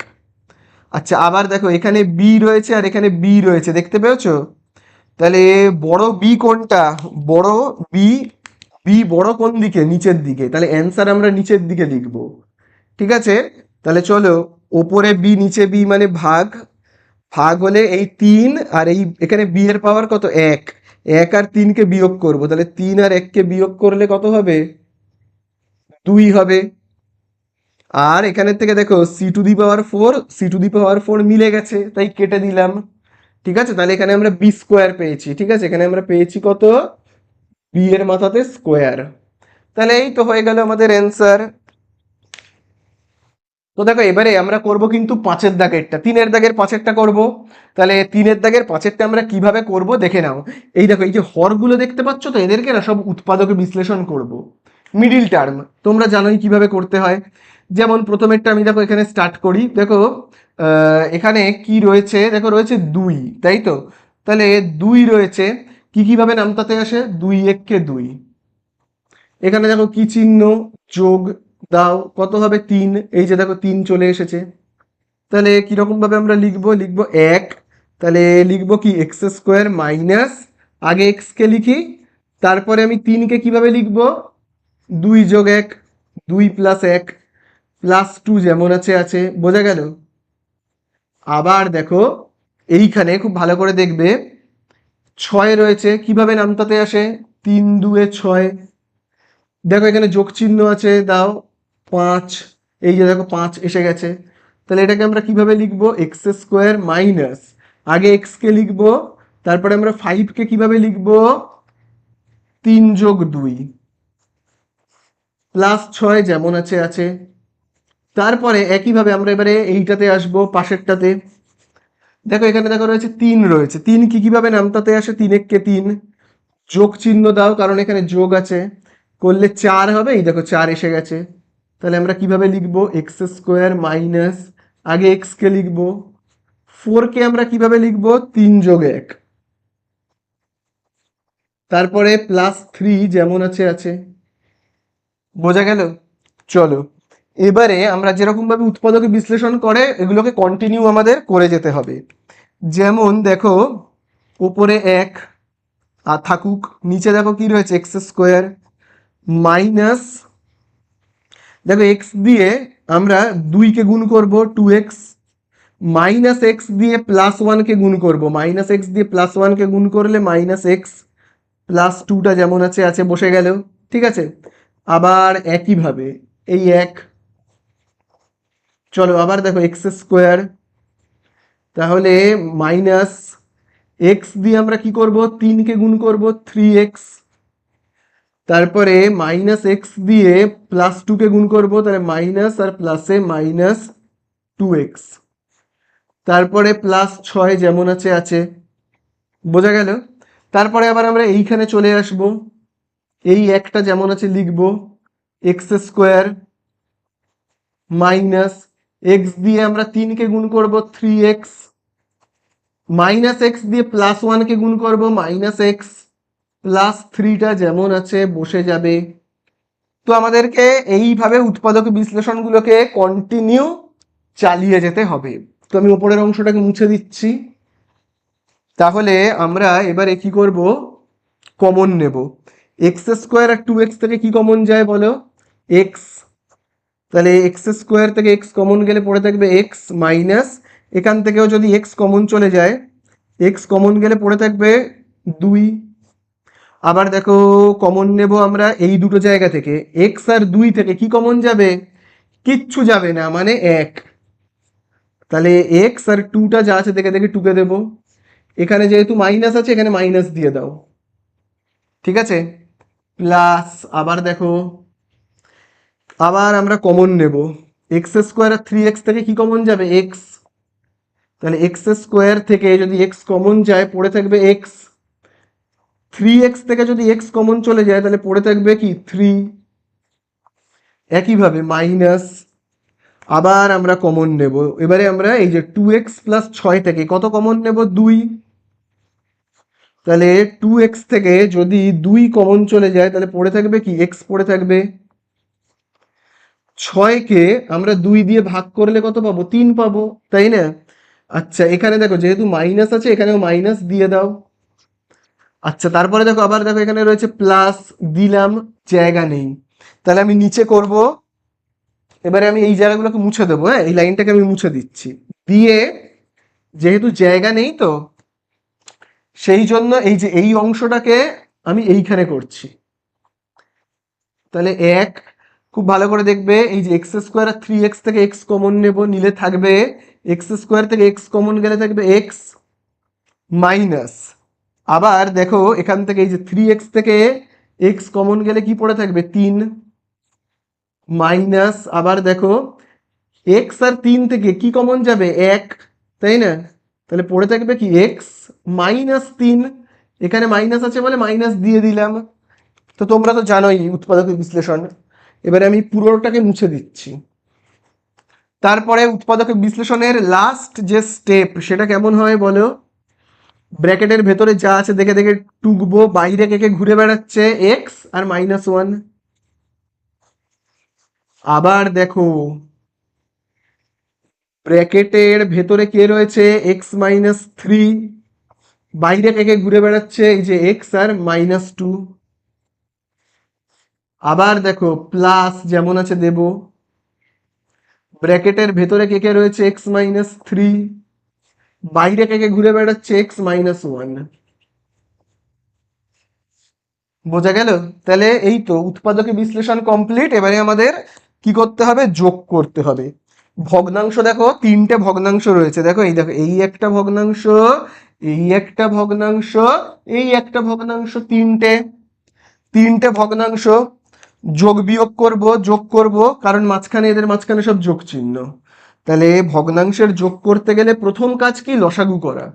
আচ্ছা, আবার দেখো এখানে বি রয়েছে আর এখানে বি রয়েছে, দেখতে পেয়েছো? তাহলে বড় বি কোনটা? বড় বি, বি বড় কোন দিকে? নিচের দিকে, তাহলে অ্যান্সার আমরা নিচের দিকে লিখবো, ঠিক আছে? তাহলে চলো, ওপরে বি নিচে বি মানে ভাগ, ভাগ হলে এই 3 আর এই এখানে বি এর পাওয়ার কত? 1, 1 আর 3কে বিয়োগ করব, তাহলে 3 আর 1কে বিয়োগ করলে কত হবে? 2 হবে। আর এখানের থেকে দেখো c⁴ মিলে গেছে, তাই কেটে দিলাম, ঠিক আছে? তাহলে এখানে আমরা বি স্কোয়ার পেয়েছি, ঠিক আছে? এখানে আমরা পেয়েছি কত? বি এর মাথাতে স্কোয়ার। তাহলে এই তো হয়ে গেল আমাদের অ্যান্সার। তো দেখো এবারে আমরা করব কিন্তু 5-এর দাগেরটা, 3-এর দাগের 5-এরটা করব। তাহলে 3-এর দাগের 5-এরটা আমরা কিভাবে করব দেখে নাও। এই দেখো এই যে হরগুলো দেখতে পাচ্ছ তো, এদেরকে না সব উৎপাদকে বিশ্লেষণ করব। মিডিল টার্ম তোমরা জানোই কিভাবে করতে হয়। যেমন প্রথমেরটা আমি দেখো এখানে স্টার্ট করি, দেখো এখানে কি রয়েছে? দেখো রয়েছে 2, তাই তো? তাহলে 2 রয়েছে, কি কিভাবে নামতাতে আসে? 2 1 2। এখানে দেখো কি চিহ্ন? যোগ দাও, কত হবে? 3, এই যে দেখো 3 চলে এসেছে। তাহলে কিরকম ভাবে আমরা লিখবো? লিখবো 1, তাহলে লিখবো কি? x² মাইনাস, আগে x কে লিখি, তারপরে আমি 3কে কিভাবে লিখবো? 2 যোগ 1, 2 প্লাস 1 প্লাস 2 যেমন আছে আছে, বোঝা গেল? আবার দেখো এইখানে খুব ভালো করে দেখবে 6 রয়েছে, কিভাবে নামতাতে আসে? 3 2 6। দেখো এখানে যোগ চিহ্ন আছে, দাও 5, এই যে দেখো 5 এসে গেছে। তাহলে এটাকে আমরা কিভাবে লিখবো? এক্স স্কোয়ার মাইনাস, আগে এক্স কে লিখবো, তারপরে আমরা 5 কে কিভাবে লিখবো? 3 যোগ 2 প্লাস 6 যেমন আছে আছে। তারপরে একইভাবে আমরা এবারে এইটাতে আসবো, পাশেরটাতে। দেখো এখানে দেখো রয়েছে 3 রয়েছে, 3 কি কিভাবে নামতাতে আসে? 3 একে 3, যোগ চিহ্ন দাও কারণ এখানে যোগ আছে, করলে 4 হবে, এই দেখো 4 এসে গেছে। তাহলে আমরা কিভাবে লিখবো? এক্স স্কোয়ার মাইনাস, আগে এক্স কে লিখবো, 4 কে আমরা কিভাবে লিখবো? 3 যোগ 1, তারপরে প্লাস 3 যেমন আছে আছে। বোঝা গেল? চলো এবারে আমরা যেরকম ভাবে উৎপাদকে বিশ্লেষণ করে এগুলোকে কন্টিনিউ আমাদের করে যেতে হবে। যেমন দেখো উপরে 1 আর থাকুক, নিচে দেখো কি রয়েছে? এক্স স্কোয়ার মাইনাস, দেখো এক্স দিয়ে আমরা 2 কে গুণ করব 2x, মাইনাস এক্স দিয়ে প্লাস 1 কে গুণ করব, মাইনাস এক্স দিয়ে প্লাস 1 কে গুণ করলে মাইনাস এক্স, প্লাস 2টা যেমন আছে আছে বসে গেল। ঠিক আছে, আবার একইভাবে এই 1, চলো আবার দেখো এক্স স্কোয়ার, তাহলে মাইনাস এক্স দিয়ে আমরা কি করব? 3 কে গুণ করব 3x, তারপরে মাইনাস এক্স দিয়ে প্লাস 2 কে গুণ করব, তাহলে মাইনাস আর প্লাসে মাইনাস 2x, তারপরে প্লাস 6 যেমন আছে আছে। বোঝা গেল? তারপরে আবার আমরা এইখানে চলে আসব, এই একটা যেমন আছে লিখব, এক্স স্কোয়ার মাইনাস এক্স দিয়ে আমরা 3 কে গুণ করব 3x, মাইনাস এক্স দিয়ে প্লাস 1 কে গুণ করব, মাইনাস এক্স, প্লাস 3টা যেমন আছে বসে যাবে। তো আমাদেরকে এইভাবে উৎপাদক বিশ্লেষণগুলোকে কন্টিনিউ চালিয়ে যেতে হবে। তো আমি উপরের অংশটাকে মুছে দিচ্ছি। তাহলে আমরা এবারে কি করব? কমন নেব। এক্স স্কোয়ার আর 2x থেকে কি কমন যায় বলো? এক্স। তাহলে এক্স স্কোয়ার থেকে এক্স কমন গেলে পড়ে থাকবে এক্স মাইনাস, এখান থেকেও যদি এক্স কমন চলে যায়, এক্স কমন গেলে পড়ে থাকবে 2। আবার দেখো কমন নেব আমরা এই দুটো জায়গা থেকে, এক্স আর 2 থেকে কি কমন যাবে? কিচ্ছু যাবে না, মানে 1। তাহলে এক্স আর 2টা যা আছে দেখে দেখে 2 কে দেবো, এখানে যেহেতু মাইনাস আছে এখানে মাইনাস দিয়ে দাও। ঠিক আছে, প্লাস আবার দেখো, আবার আমরা কমন নেব, এক্স স্কোয়ার আর 3x থেকে কি কমন যাবে? এক্স। তাহলে এক্স স্কোয়ার থেকে যদি এক্স কমন যায় পড়ে থাকবে এক্স, 3x থেকে যদি এক্স কমন চলে যায় তাহলে পড়ে থাকবে কি? 3। একইভাবে মাইনাস, আবার আমরা কমন নেব, এবারে আমরা এই যে 2x প্লাস 6 থেকে কত কমন নেব? 2। তাহলে 2x থেকে যদি 2 কমন চলে যায় তাহলে পড়ে থাকবে কি? x পড়ে থাকবে। 6কে আমরা 2 দিয়ে ভাগ করলে কত পাবো? 3 পাবো, তাই না? আচ্ছা এখানে দেখো যেহেতু মাইনাস আছে এখানেও মাইনাস দিয়ে দাও। আচ্ছা তারপরে দেখো আবার দেখো এখানে রয়েছে প্লাস, দিলাম, জায়গা নেই, তাহলে আমি নিচে করব। এবারে আমি এই জায়গাগুলোকে মুছে দেবো, হ্যাঁ এই লাইনটাকে আমি মুছে দিচ্ছি, দিয়ে যেহেতু জায়গা নেই তো সেই জন্য এই যে এই অংশটাকে আমি এইখানে করছি। তাহলে 1, খুব ভালো করে দেখবে এই যে এক্স স্কোয়ার আর 3x থেকে এক্স কমন নেব, নিলে থাকবে এক্স স্কোয়ার থেকে এক্স কমন গেলে থাকবে এক্স মাইনাস, আবার দেখো এখান থেকে এই যে 3x থেকে এক্স কমন গেলে কি পড়ে থাকবে? 3 মাইনাস, আবার দেখো এক্স আর 3 থেকে কি কমন যাবে? 1, তাই না? তাহলে পড়ে থাকবে কি? এক্স মাইনাস 3, এখানে মাইনাস আছে বলে মাইনাস দিয়ে দিলাম। তো তোমরা তো জানোই উৎপাদক বিশ্লেষণ, এবারে আমি পুরোটাকে মুছে দিচ্ছি। তারপরে উৎপাদক বিশ্লেষণের লাস্ট যে স্টেপ সেটা কেমন হয় বলো? ব্র্যাকেটের ভেতরে যা আছে দেখে দেখে টুকবো, বাইরে কে কে ঘুরে বেড়াচ্ছে? এক্স আর -1। আবার দেখো ব্র্যাকেটের ভেতরে কে রয়েছে? x-3, বাইরে কে কে ঘুরে বেড়াচ্ছে? এই যে এক্স আর -2। আবার দেখো প্লাস যেমন আছে দেব, ব্র্যাকেটের ভেতরে কে কে রয়েছে? x-3, বাইরে থেকে ঘুরে বেড়াচ্ছে x-1। বোঝা গেল? তাহলে এই তো উৎপাদকে বিশ্লেষণ কমপ্লিট। এবারে আমাদের কি করতে হবে? যোগ করতে হবে। ভগ্নাংশ দেখো, তিনটে ভগ্নাংশ রয়েছে। দেখো এই দেখো, এই একটা ভগ্নাংশ, এই একটা ভগ্নাংশ, এই একটা ভগ্নাংশ, তিনটে তিনটে ভগ্নাংশ। যোগ বিয়োগ করব, যোগ করব, কারণ মাঝখানে এদের মাঝখানে সব যোগ চিহ্ন। তাহলে ভগ্নাংশের যোগ করতে গেলে প্রথম কাজ কি? লসাগু করা।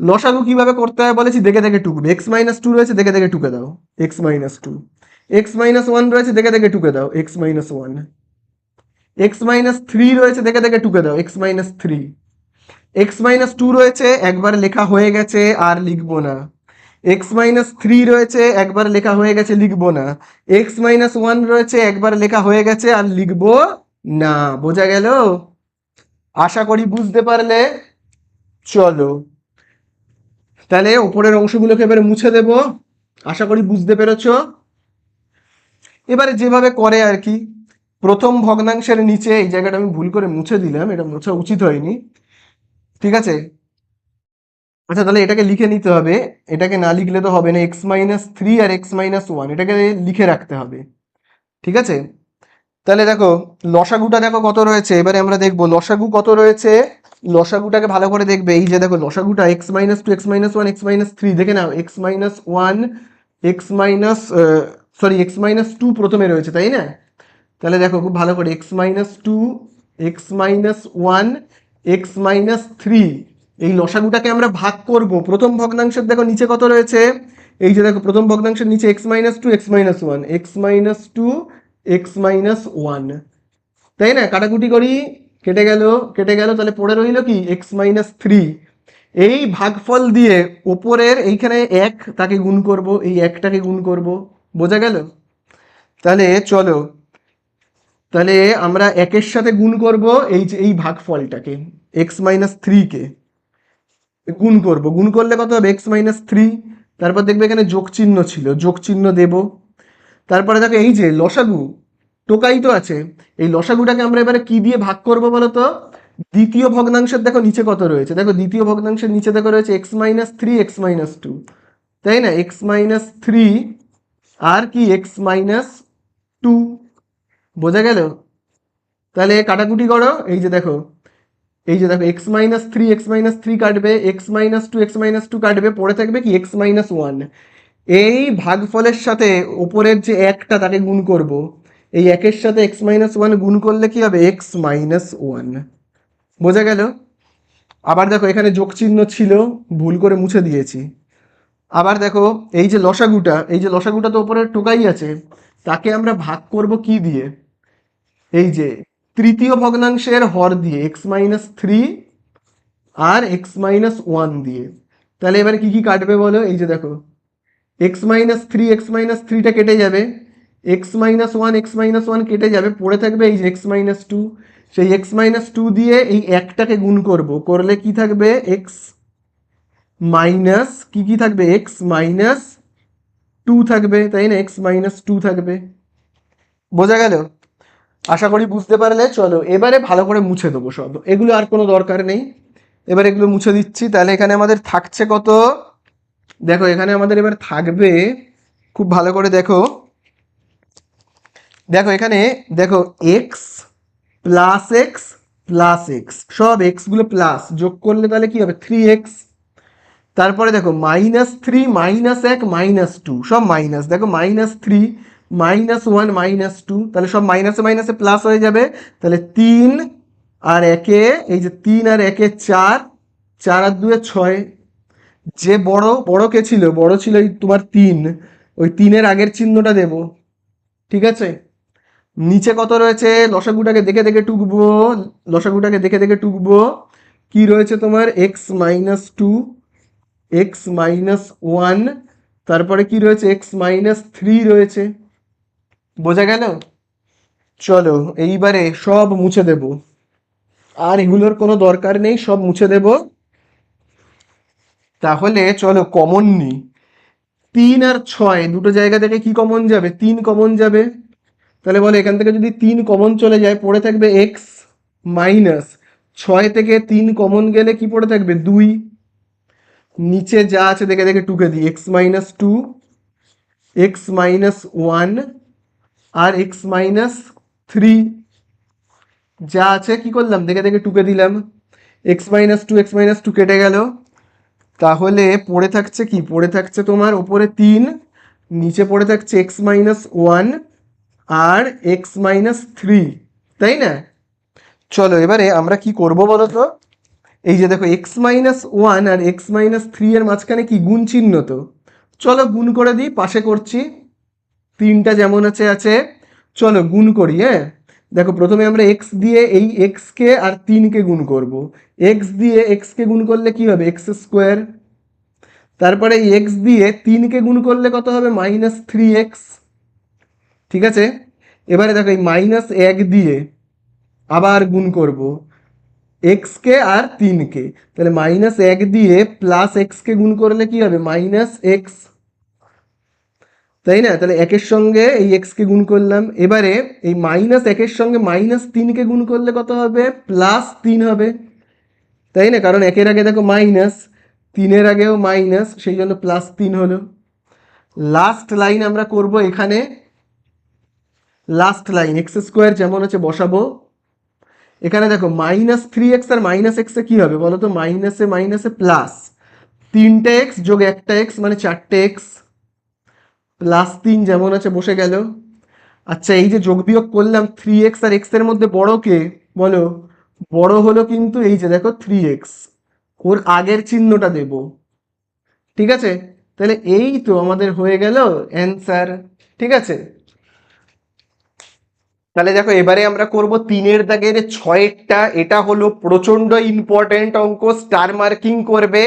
লসাগু কিভাবে করতে হয় বলেছি, দেখে দেখে টুকবে। x-2 রয়েছে, দেখে দেখে টুকে দাও x-2। x-1 রয়েছে, দেখে দেখে টুকে দাও x-1। x-3 রয়েছে, দেখে দেখে টুকে দাও x-3। x-2 রয়েছে, একবার লেখা হয়ে গেছে, আর লিখবো না। x-3 রয়েছে, একবার লেখা হয়ে গেছে, লিখবো না। x-1 রয়েছে, একবার লেখা হয়ে গেছে, আর লিখবো না। বোঝা গেল? আশা করি বুঝতে পারলে। চলো, তাহলে উপরের অংশগুলোকে এবারে মুছে দেব। আশা করি বুঝতে পেরেছো। এবারে যেভাবে করে আর কি, প্রথম ভগ্নাংশের নিচে এই জায়গাটা আমি ভুল করে মুছে দিলাম, এটা মোছা উচিত হয়নি। ঠিক আছে, আচ্ছা তাহলে এটাকে লিখে নিতে হবে। এটাকে না লিখলে তো হবে না। x-3 আর x-1 এটাকে লিখে রাখতে হবে। ঠিক আছে, তাহলে দেখো লসাগুটা দেখো কত রয়েছে। এবারে আমরা দেখবো লসাগু কত রয়েছে। লসাগুটাকে ভালো করে দেখবে। এই যে দেখো লসাগুটা x-2, x-1, x-3, দেখে নাও x-1, x-2 প্রথমে রয়েছে, তাই না? তাহলে দেখো খুব ভালো করে x-2, x-1, x-3, এই লসাগুটাকে আমরা ভাগ করব। প্রথম ভগ্নাংশের দেখো নিচে কত রয়েছে। এই যে দেখো প্রথম ভগ্নাংশের নিচে x-2, x-1, x-2, x-1, তাই না? কাটাকুটি করি, কেটে গেল, কেটে গেল। তাহলে পড়ে রইল কি? x-3। এই ভাগফল দিয়ে ওপরের এইখানে এক, তাকে গুণ করব, এই একটাকে গুণ করব। বোঝা গেল? তাহলে চলো, তাহলে আমরা একের সাথে গুণ করব এই যে এই ভাগফলটাকে, x-3 কে গুণ করব। গুণ করলে কত হবে? x-3। তারপর দেখবে এখানে যোগ চিহ্ন ছিল, যোগ চিহ্ন দেব। তারপরে দেখো এই যে লসাগু, টোকাই তো আছে। এই লসাগুটাকে আমরা এবারে কি দিয়ে ভাগ করব বলো তো? দ্বিতীয় ভগ্নাংশের দেখো নিচে কত রয়েছে। দেখো দ্বিতীয় ভগ্নাংশের নিচে দেখো রয়েছে x-3, x-2, তাই না? x-3 আর কি x-2। বোঝা গেল? তাহলে কাটাকুটি করো। এই যে দেখো, এই যে দেখো x-3, x-3 কাটবে, x-2, x-2 কাটবে, পড়ে থাকবে কি? x-1। এই ভাগফলের সাথে ওপরের যে একটা, তাকে গুণ করব। এই একের সাথে x-1 গুণ করলে কি হবে? x-1। বোঝা গেল? আবার দেখো এখানে যোগ চিহ্ন ছিল, ভুল করে মুছে দিয়েছি। আবার দেখো এই যে লসাগুটা, এই যে লসাগুটা তো ওপরে টোকাই আছে, তাকে আমরা ভাগ করব কি দিয়ে? এই যে তৃতীয় ভগ্নাংশের হর দিয়ে, x-3 আর x-1 দিয়ে। তাহলে এবারে কি কি কাটবে বলো? এই যে দেখো x-3, x-3টা কেটে যাবে, x-1, x-1 কেটে যাবে, পড়ে থাকবে এই যে x-2। সেই x-2 দিয়ে এই একটাকে গুণ করব, করলে কি থাকবে? x মাইনাস কি কি থাকবে? x-2 থাকবে, তাই না? x-2 থাকবে। বোঝা গেল? আশা করি বুঝতে পারলে। চলো এবারে ভালো করে মুছে দেবো সব, এগুলো আর কোনো দরকার নেই। এবার এগুলো মুছে দিচ্ছি। তাহলে এখানে আমাদের থাকছে কত? দেখো এখানে আমাদের এবার থাকবে, খুব ভালো করে দেখো, দেখো এখানে দেখো x plus x plus x, সব এক্স গুলো প্লাস, যোগ করলে তাহলে কি হবে? 3x। তারপরে দেখো -3, -1, -2, সব মাইনাস। দেখো -3, -1, -2, তাহলে সব মাইনাসে মাইনাসে প্লাস হয়ে যাবে। তাহলে 3 আর 1-এ, এই যে 3 আর 1-এ 4, 4 আর 2-এ 6। যে বড়, বড় কে ছিল? বড় ছিল এই তোমার 3, ওই 3-এর আগের চিহ্নটা দেব। ঠিক আছে, নিচে কত রয়েছে? লসাগুটাকে দেখে দেখে টুকবো, লসাগুটাকে দেখে দেখে টুকবো। কি রয়েছে তোমার? x-2, x-1, তারপরে কি রয়েছে? x-3 রয়েছে। বোঝা গেল? চলো এইবারে সব মুছে দেব, আর এগুলোর কোনো দরকার নেই, সব মুছে দেব। তাহলে চলো কমন নিই। 3 আর 6 দুটো জায়গা থেকে কি কমন যাবে? 3 কমন যাবে। তাহলে বলো এখান থেকে যদি 3 কমন চলে যায়, পড়ে থাকবে x মাইনাস 6 থেকে 3 কমন গেলে কি পড়ে থাকবে 2, নিচে যা আছে দেখে দেখে টুকে দিই, x-2, x-1 আর x-3 যা আছে কি করলাম দেখে দেখে টুকে দিলাম, x-2 x-2 কেটে গেল, তাহলে পড়ে থাকছে কি, পড়ে থাকছে তোমার ওপরে 3, নিচে পড়ে থাকছে x-1 আর x-3, তাই না? চলো এবারে আমরা কি করব বলো তো, এই যে দেখো x-1 আর x-3 এর মাঝখানে কি গুণ চিহ্ন, তো চলো গুণ করে দিই, পাশে করছি, 3টা যেমন আছে আছে, চলো গুণ করি। হ্যাঁ দেখো প্রথমে আমরা x দিয়ে এই x কে আর 3 কে গুণ করব, x দিয়ে x কে গুণ করলে কি হবে x², তারপরে এই x দিয়ে 3 কে গুণ করলে কত হবে -3x, ঠিক আছে? এবারে দেখো এই -1 দিয়ে আবার গুণ করব x কে আর 3 কে, তাহলে -1 দিয়ে +x কে গুণ করলে কি হবে -x, তাই না? তাহলে 1 এর সঙ্গে এই x কে গুণ করলাম, এবারে এই -1 এর সঙ্গে -3 কে গুণ করলে কত হবে +3 হবে, তাই না? কারণ 1 এর আগে দেখো মাইনাস, 3 এর আগেও মাইনাস, সেই জন্য +3 হলো। লাস্ট লাইন আমরা করব এখানে, লাস্ট লাইন x² যেমন আছে বসাবো, এখানে দেখো -3x আর -x এ কি হবে বলো তো, মাইনাসে মাইনাসে প্লাস, 3টে x যোগ 1টা x মানে 4টে x, +3 যেমন আছে বসে গেল। আচ্ছা এই যে যোগ বিয়োগ করলাম 3x আর x এর মধ্যে বড় কে বলো, বড় হলো কিন্তু এই যে দেখো 3x, ওর আগের চিহ্নটা দেব, ঠিক আছে? তাহলে এই তো আমাদের হয়ে গেল অ্যান্সার, ঠিক আছে? তাহলে দেখো এবারে আমরা করব 3-এর দাগের 6-এরটা, এটা হলো প্রচন্ড ইম্পর্টেন্ট অঙ্ক, স্টার মার্কিং করবে,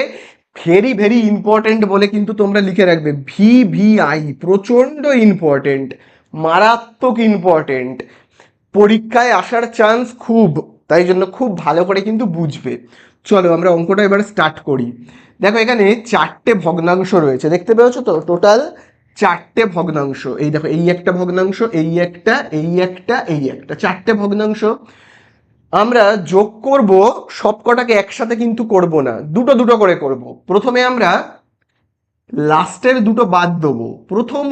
ভেরি ভেরি ইম্পর্টেন্ট বলে কিন্তু তোমরা লিখে রাখবে, VVI, প্রচন্ড ইম্পর্টেন্ট, মারাত্মক ইম্পর্টেন্ট, পরীক্ষায় আসার চান্স খুব, তাই জন্য খুব ভালো করে কিন্তু বুঝবে। চলো আমরা অঙ্কটা এবার স্টার্ট করি। দেখো এখানে 4টে ভগ্নাংশ রয়েছে, দেখতে পেয়েছো তো, টোটাল 4টে ভগ্নাংশ, এই দেখো এই একটা ভগ্নাংশ, এই একটা, এই একটা, এই একটা, 4টে ভগ্নাংশ। আমরা যোগ করব, সবকটাকে একসাথে কিন্তু করব না, দুটো দুটো করে করব। প্রথমে আমরা লাস্টের দুটো বাদ দেবো, প্রথম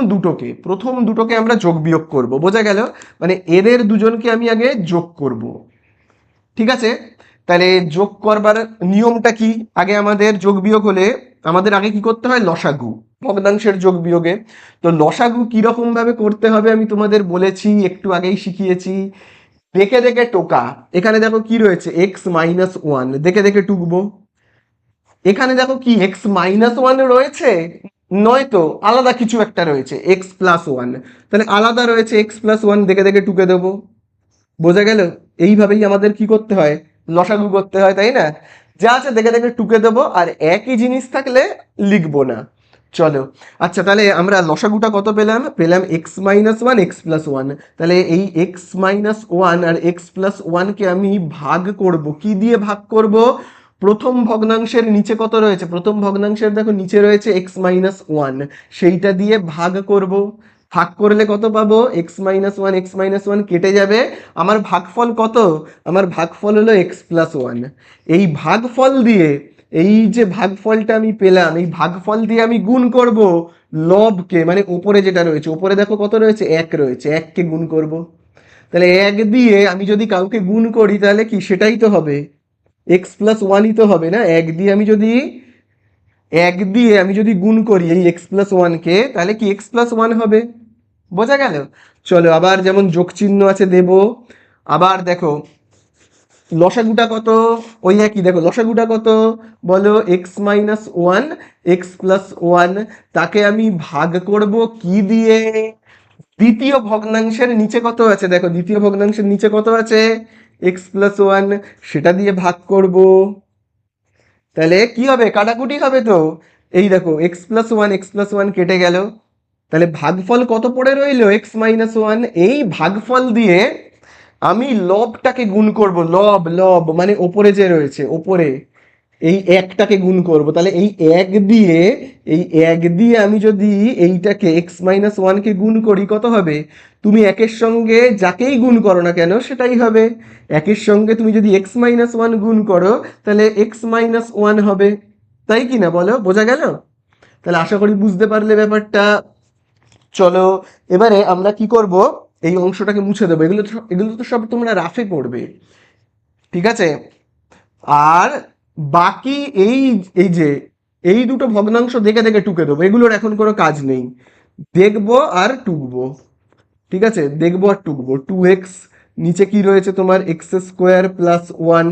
দুটোকে আমরা যোগ বিয়োগ করব, বোঝা গেল? মানে এদের দুজনকে আমি আগে যোগ করব, ঠিক আছে? তাহলে যোগ করবার নিয়মটা কি, আগে আমাদের যোগ বিয়োগ হলে আমাদের আগে কি করতে হয়, লসাগু, ভগ্নাংশের যোগ বিয়োগে। তো লসাগু কিরকম ভাবে করতে হবে আমি তোমাদের বলেছি, একটু আগেই শিখিয়েছি, দেখে দেখে টোকা। এখানে দেখো কি রয়েছে x-1, দেখে দেখে টুকবো। এখানে দেখো কি x-1 রয়েছে, নয়তো আলাদা কিছু একটা রয়েছে x+1, তাহলে আলাদা রয়েছে x+1, দেখে দেখে টুকে দেবো, বোঝা গেল? এইভাবেই আমাদের কি করতে হয়, লসাগু করতে হয়, তাই না? যা আছে দেখে দেখে টুকে দেবো, আর একই জিনিস থাকলে লিখবো না। চলো আচ্ছা তাহলে আমরা লসাগুটা কত পেলাম, পেলাম x-1 x+1, তাহলে এই x-1 আর x+1 কে আমি ভাগ করব, কি দিয়ে ভাগ করব, প্রথম ভগ্নাংশের নিচে কত রয়েছে, প্রথম ভগ্নাংশের দেখো নিচে রয়েছে x-1, সেইটা দিয়ে ভাগ করব। ভাগ করলে কত পাবো, x-1 কেটে যাবে, আমার ভাগফল কত, আমার ভাগফল হলো x+1। এই ভাগফল দিয়ে, এই যে ভাগফলটা আমি পেলাম, এই ভাগফল দিয়ে আমি গুণ করব লবকে, মানে উপরে যেটা রয়েছে, উপরে দেখো কত রয়েছে 1 রয়েছে, 1কে গুণ করব। তাহলে 1 দিয়ে আমি যদি কাউকে গুণ করি তাহলে কি সেটাই তো হবে, x+1ই তো হবে না। 1 দিয়ে আমি যদি গুণ করি এই x+1 কে, তাহলে কি x+1 হবে, বোঝা গেল? চলো আবার যেমন যোগ চিহ্ন আছে দেব, আবার দেখো লসাগুটা কত, ওই একই, দেখো লসাগুটা কত বলো, x-1 x+1, তাকে আমি ভাগ করব কি দিয়ে, দ্বিতীয় ভগ্নাংশের নিচে কত আছে, দেখো দ্বিতীয় ভগ্নাংশের নিচে কত আছে x+1, সেটা দিয়ে ভাগ করব। তাহলে কি হবে, কাটাকুটি হবে তো, এই দেখো x+1 কেটে গেল, তাহলে ভাগফল কত পড়ে রইলো x-1, এই ভাগফল দিয়ে আমি লবটাকে গুণ করব, লব লব মানে ওপরে যে রয়েছে, ওপরে এই একটাকে গুণ করব, তাহলে এই এক দিয়ে আমি যদি এইটাকে এক্স মাইনাস ওয়ানকে গুণ করি কত হবে? তুমি একের সঙ্গে যাকেই গুণ করো না কেন সেটাই হবে। একের সঙ্গে তুমি যদি এক্স মাইনাস ওয়ান গুণ করো তাহলে এক্স মাইনাস ওয়ান হবে, তাই কি না বলো? বোঝা গেল? তাহলে আশা করি বুঝতে পারলে ব্যাপারটা। চলো এবারে আমরা কি করব, এই অংশটাকে মুছে দেবো। এগুলো তো সব তোমরা রাফে করবে, ঠিক আছে? আর বাকি এই এই যে এই দুটো ভগ্নাংশ দেখে দেখে টুকে দেবো, এগুলোর এখন কোনো কাজ নেই। দেখবো আর টুকবো, ঠিক আছে? দেখবো আর টুকবো। 2x, নিচে কি রয়েছে তোমার এক্স স্কোয়ার প্লাস ওয়ান।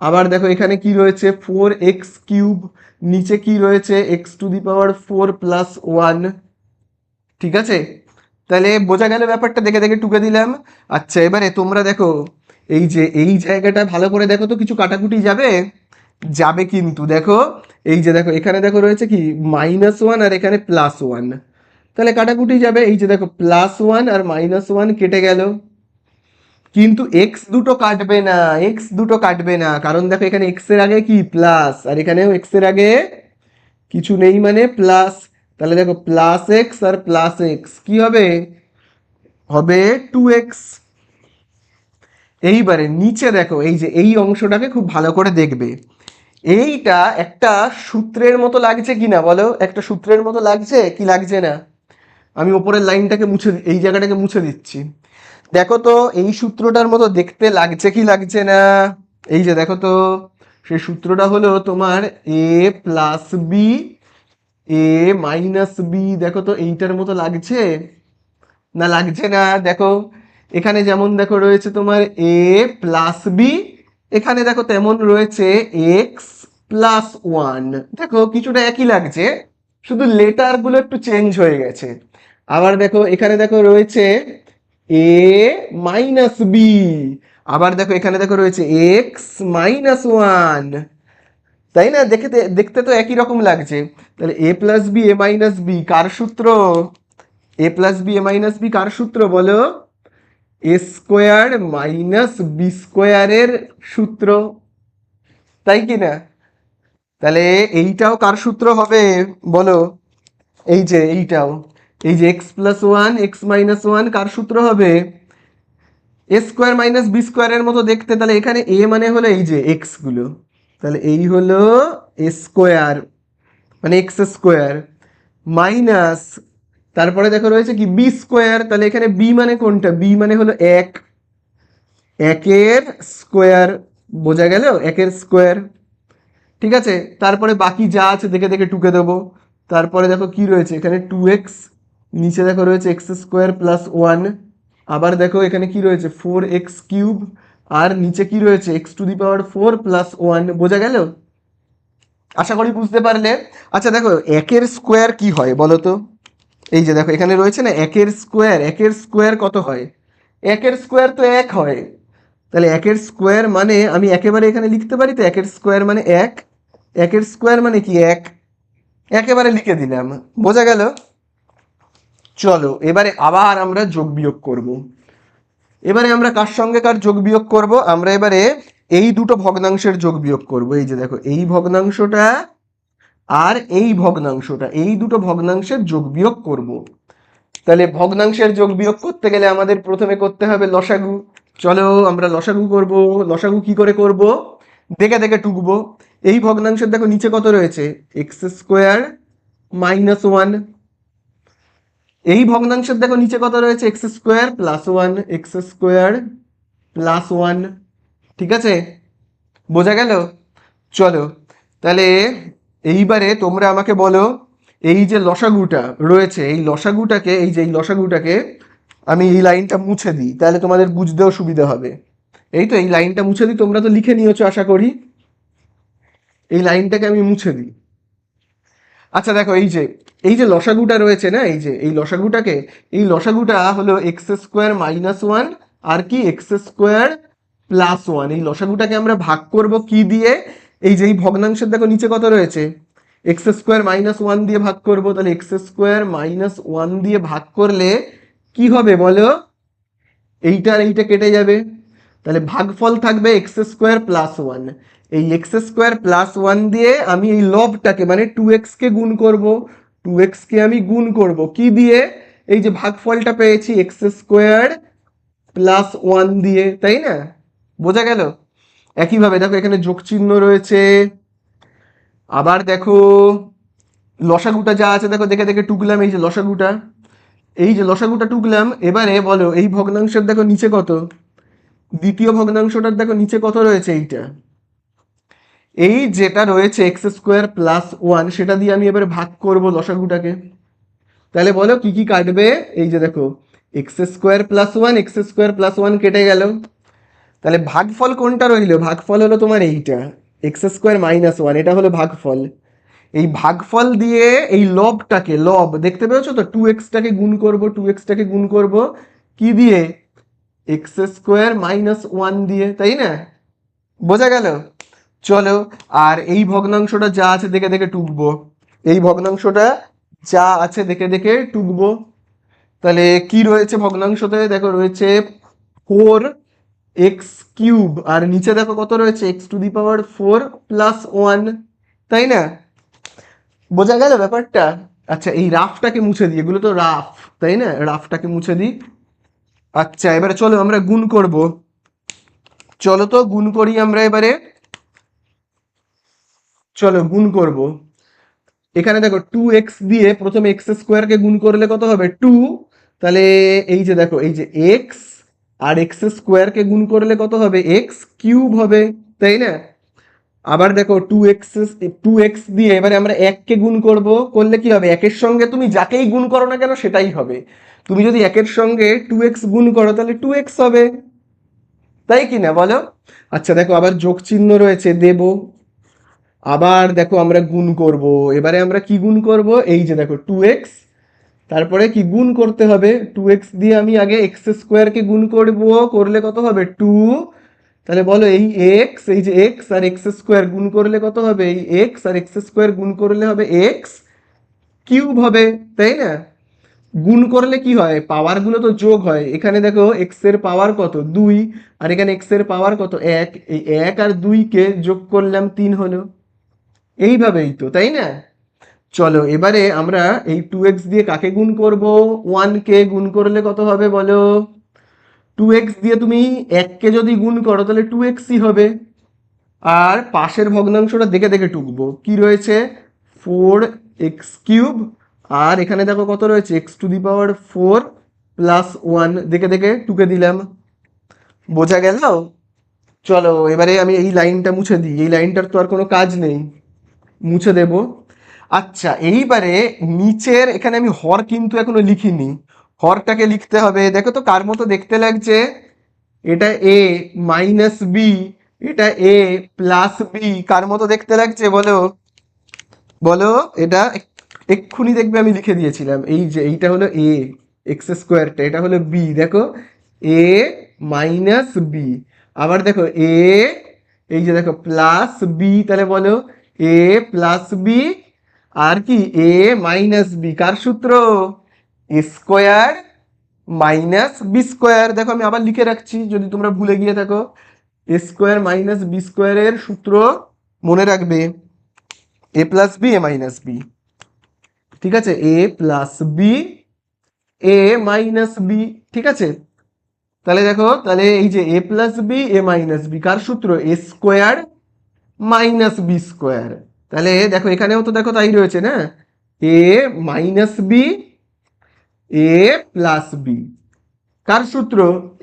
আবার দেখো এখানে কি রয়েছে 4x কিউব, নিচে কি রয়েছে x⁴ প্লাস ওয়ান, ঠিক আছে? তাহলে বোঝা গেল ব্যাপারটা, দেখে দেখে টুকে দিলাম। আচ্ছা এবারে তোমরা দেখো এই যে এই জায়গাটা ভালো করে দেখো তো, কিছু কাটাকুটি যাবে? যাবে কিন্তু। দেখো এই যে দেখো এখানে দেখো রয়েছে কি -1 আর এখানে +1, তাহলে কাটাকুটি যাবে। এই যে দেখো +1 আর -1 কেটে গেল, কিন্তু এক্স দুটো কাটবে না, এক্স দুটো কাটবে না, কারণ দেখো এখানে এক্স এর আগে কি প্লাস, আর এখানেও এক্স এর আগে কিছু নেই মানে প্লাস। তাহলে দেখো +x আর +x কি হবে? হবে 2x। এইবারে নিচে দেখো এই যে এই অংশটাকে খুব ভালো করে দেখবে। এইটা একটা সূত্রের মতো লাগছে কি না বলো? একটা সূত্রের মতো লাগছে কি লাগছে না? আমি ওপরের লাইনটাকে এই জায়গাটাকে মুছে দিচ্ছি। দেখো তো এই সূত্রটার মতো দেখতে লাগছে কি লাগছে না? এই যে দেখো তো, সেই সূত্রটা হলো তোমার a plus B, A minus B. দেখো তো এইটার মতো লাগছে না লাগছে না? দেখো এখানে যেমন দেখো রয়েছে তোমার এ প্লাস বি, এখানে দেখো তেমন রয়েছে এক্স প্লাস ওয়ান। দেখো কিছুটা একই লাগছে, শুধু লেটারগুলো একটু চেঞ্জ হয়ে গেছে। আবার দেখো এখানে দেখো রয়েছে এ মাইনাস বি, আবার দেখো এখানে দেখো রয়েছে এক্স মাইনাস ওয়ান, তাই না? দেখতে দেখতে তো একই রকম লাগছে। তাহলে এ plus B A minus b কার সূত্র? এ plus B A minus b কার সূত্র বলো? এ স্কোয়ার মাইনাস বি স্কোয়ারের সূত্র, তাই কি না? তাহলে এইটাও কার সূত্র হবে বলো? এই যে এইটাও, এই যে x plus one x minus one কার সূত্র হবে? এ স্কোয়ার মাইনাস বি স্কোয়ারের মতো দেখতে। তাহলে এখানে এ মানে হলো এই যে এক্স গুলো, তাহলে এই হলো এ স্কোয়ার মানে এক্স স্কোয়ার মাইনাস, তারপরে দেখো রয়েছে কি বি স্কোয়ার। তাহলে এখানে বি মানে কোনটা? বি মানে হলো এক, একের স্কোয়ার। বোঝা গেল? একের স্কোয়ার, ঠিক আছে? তারপরে বাকি যা আছে দেখে দেখে টুকে দেবো। তারপরে দেখো কি রয়েছে এখানে 2x, নিচে দেখো রয়েছে x² প্লাস ওয়ান। আবার দেখো এখানে কি রয়েছে 4x কিউব, আর নিচে কি রয়েছে x⁴ প্লাস ওয়ান। বোঝা গেল? আশা করি বুঝতে পারলে। আচ্ছা দেখো একের স্কোয়ার কি হয় বলো তো? এই যে দেখো এখানে রয়েছে না একের স্কোয়ার, একের স্কোয়ার কত হয়? একের স্কোয়ার তো এক হয়। তাহলে একের স্কোয়ার মানে আমি একেবারে এখানে লিখতে পারি তো, একের স্কোয়ার মানে এক, একের স্কোয়ার মানে কি এক, একেবারে লিখে দিলাম। বোঝা গেল? চলো এবারে আবার আমরা যোগ বিয়োগ করব। এবারে আমরা কার সঙ্গে কার যোগ বিয়োগ করব? আমরা এবারে এই দুটো ভগ্নাংশের যোগ বিয়োগ করব। এই যে দেখো এই ভগ্নাংশটা আর এই ভগ্নাংশটা, এই দুটো ভগ্নাংশের যোগ বিয়োগ করব। তাহলে ভগ্নাংশের যোগ বিয়োগ করতে গেলে আমাদের প্রথমে করতে হবে লসাগু। চলো আমরা লসাগু করব। লসাগু কি করে করব? দেখে দেখে টুকবো। এই ভগ্নাংশের দেখো নিচে কত রয়েছে x² মাইনাস ওয়ান, এই ভগ্নাংশের দেখো নিচে কত রয়েছে x² plus one, x² plus one, ঠিক আছে? বোঝা গেল? চলো তাহলে এইবারে তোমরা আমাকে বলো, এই যে লসাগুটা রয়েছে এই লসাগুটাকে, এই যে এই লসাগুটাকে আমি এই লাইনটা মুছে দিই, তাহলে তোমাদের বুঝতেও সুবিধা হবে। এই তো এই লাইনটা মুছে দিই, তোমরা তো লিখে নিয়েছো আশা করি। এই লাইনটাকে আমি মুছে দিই। আচ্ছা দেখো এই যে লসাগুটা রয়েছে না, এই যে এই লসাগুটাকে, এই লসাগুটা হলো x² মাইনাস ওয়ান আর কি x² প্লাস ওয়ান। এই লসাগুটাকে আমরা ভাগ করব কি দিয়ে? এই যে এই ভগ্নাংশের দেখো নিচে কত রয়েছে x² মাইনাস ওয়ান দিয়ে ভাগ করব। তাহলে x² মাইনাস ওয়ান দিয়ে ভাগ করলে কি হবে বলো? এইটা আর এইটা কেটে যাবে, তাহলে ভাগফল থাকবে x² প্লাস ওয়ান। এই এক্স স্কোয়ার প্লাস ওয়ান দিয়ে আমি এই লবটাকে মানে টু এক্সকে গুণ করব, টু এক্সকে আমি গুণ করব কি দিয়ে, এই যে ভাগফলটা পেয়েছি এক্স স্কোয়ার প্লাস ওয়ান দিয়ে, তাই না? বোঝা গেল? একইভাবে দেখো এখানে যোগ চিহ্ন রয়েছে। আবার দেখো লসাগুটা যা আছে দেখো দেখে দেখে টুকলাম, এই যে লসাগুটা, এই যে লসাগুটা টুকলাম। এবারে বলো এই ভগ্নাংশের দেখো নিচে কত, দ্বিতীয় ভগ্নাংশটার দেখো নিচে কত রয়েছে, এইটা, এই যেটা রয়েছে এক্স স্কোয়ার প্লাস ওয়ান, সেটা দিয়ে আমি এবারে ভাগ করব লসাগুটাকে। তাহলে বলো কি কি কাটবে, এই যে দেখো x square plus one, x square plus one কেটে গেল। তাহলে ভাগফল কোনটা রইল, ভাগফল হলো তোমার এইটা এক্স স্কোয়ার মাইনাস ওয়ান, এটা হলো ভাগফল। এই ভাগফল দিয়ে এই লবটাকে, লব দেখতে পেয়েছো তো, টু এক্সটাকে গুণ করবো, টু এক্সটাকে গুণ করব কি দিয়ে, এক্স স্কোয়ার মাইনাস ওয়ান দিয়ে, তাই না? বোঝা গেল? চলো, আর এই ভগ্নাংশটা যা আছে দেখে দেখে টুকবো, এই ভগ্নাংশটা যা আছে দেখে দেখে টুকবো। তাহলে কি রয়েছে ভগ্নাংশতে, দেখো রয়েছে ফোর এক্স কিউব, আর নিচে দেখো কত রয়েছে, x to the power four plus one, তাই না? বোঝা গেল ব্যাপারটা? আচ্ছা, এই রাফটাকে মুছে দিই, এগুলো তো রাফ, তাই না? রাফটাকে মুছে দিই। আচ্ছা, এবারে চলো আমরা গুণ করব। চলো তো গুণ করি আমরা এবারে। চলো গুণ করব। এখানে দেখো টু এক্স দিয়ে প্রথমে এক্স স্কোয়ারকে গুণ করলে কত হবে, টু। তাহলে এই যে দেখো এই যে এক্স আর এক্স স্কোয়ারকে গুণ করলে কত হবে, এক্স কিউব হবে, তাই না? আবার দেখো টু এক্স দিয়ে এবারে আমরা এককে গুণ করব, করলে কি হবে, একের সঙ্গে তুমি যাকেই গুণ করো না কেন সেটাই হবে। তুমি যদি একের সঙ্গে টু এক্স গুণ করো তাহলে টু এক্স হবে, তাই কি না বলো? আচ্ছা দেখো আবার যোগ চিহ্ন রয়েছে, দেব। আবার দেখো আমরা গুণ করব। এবারে আমরা কি গুণ করব, এই যে দেখো টু এক্স, তারপরে কি গুণ করতে হবে, টু এক্স দিয়ে আমি আগে এক্স স্কোয়ারকে গুণ করব, করলে কত হবে, টু। তাহলে বলো এই এক্স, এই যে এক্স আর এক্স স্কোয়ার গুণ করলে কত হবে, এই এক্স আর এক্স স্কোয়ার গুণ করলে হবে এক্স কিউব হবে, তাই না? গুণ করলে কি হয়, পাওয়ার গুলো তো যোগ হয়। এখানে দেখো এক্স এর পাওয়ার কত, দুই, আর এখানে এক্স এর পাওয়ার কত, এক, এই এক আর দুইকে যোগ করলাম, তিন হলো। এইভাবেই তো, তাই না? চলো এবারে আমরা এই টু এক্স দিয়ে কাকে গুণ করব, ওয়ান কে গুণ করলে কত হবে বলো, টু এক্স দিয়ে তুমি এককে যদি গুণ করো তাহলে টু এক্সই হবে। আর পাশের ভগ্নাংশটা দেখে দেখে টুকবো, কি রয়েছে, ফোর এক্স কিউব, আর এখানে দেখো কত রয়েছে, x to the power four plus one, দেখে দেখে টুকে দিলাম। বোঝা গেল? চলো এবারে আমি এই লাইনটা মুছে দিই, এই লাইনটার তো আর কোনো কাজ নেই, মুছে দেব। আচ্ছা, এইবারে নিচের এখানে আমি হর কিন্তু এখনো লিখিনি, হরটাকে লিখতে হবে। দেখো তো কার মতো দেখতে লাগছে, এটা এ মাইনাস বি, এটা এ প্লাস বি, কার মতো দেখতে লাগছে বলো? বলো, এটা এক্ষুনি দেখবে আমি লিখে দিয়েছিলাম, এই যে এইটা হলো এ এক্স স্কোয়ারটা, এটা হলো বি, দেখো এ মাইনাস বি। আবার দেখো এ, এই যে দেখো প্লাস বি, তাহলে বলো এ প্লাস বি, আর কি এ মাইনাস বি, কার সূত্র, a square minus B square. দেখো আমি আবার লিখে রাখছি যদি তোমরা ভুলে গিয়ে থাকো, এ স্কোয়ার মাইনাস বি স্কোয়ারের সূত্র মনে রাখবে, এ plus B A minus B, ঠিক আছে, এ plus B A minus B, ঠিক আছে? তাহলে দেখো, তাহলে এই যে এ plus B A minus b কার সূত্র, a square minus B square. তাহলে দেখো এখানেও তো দেখো তাই রয়েছে না, এ minus B a plus B কার সূত্র,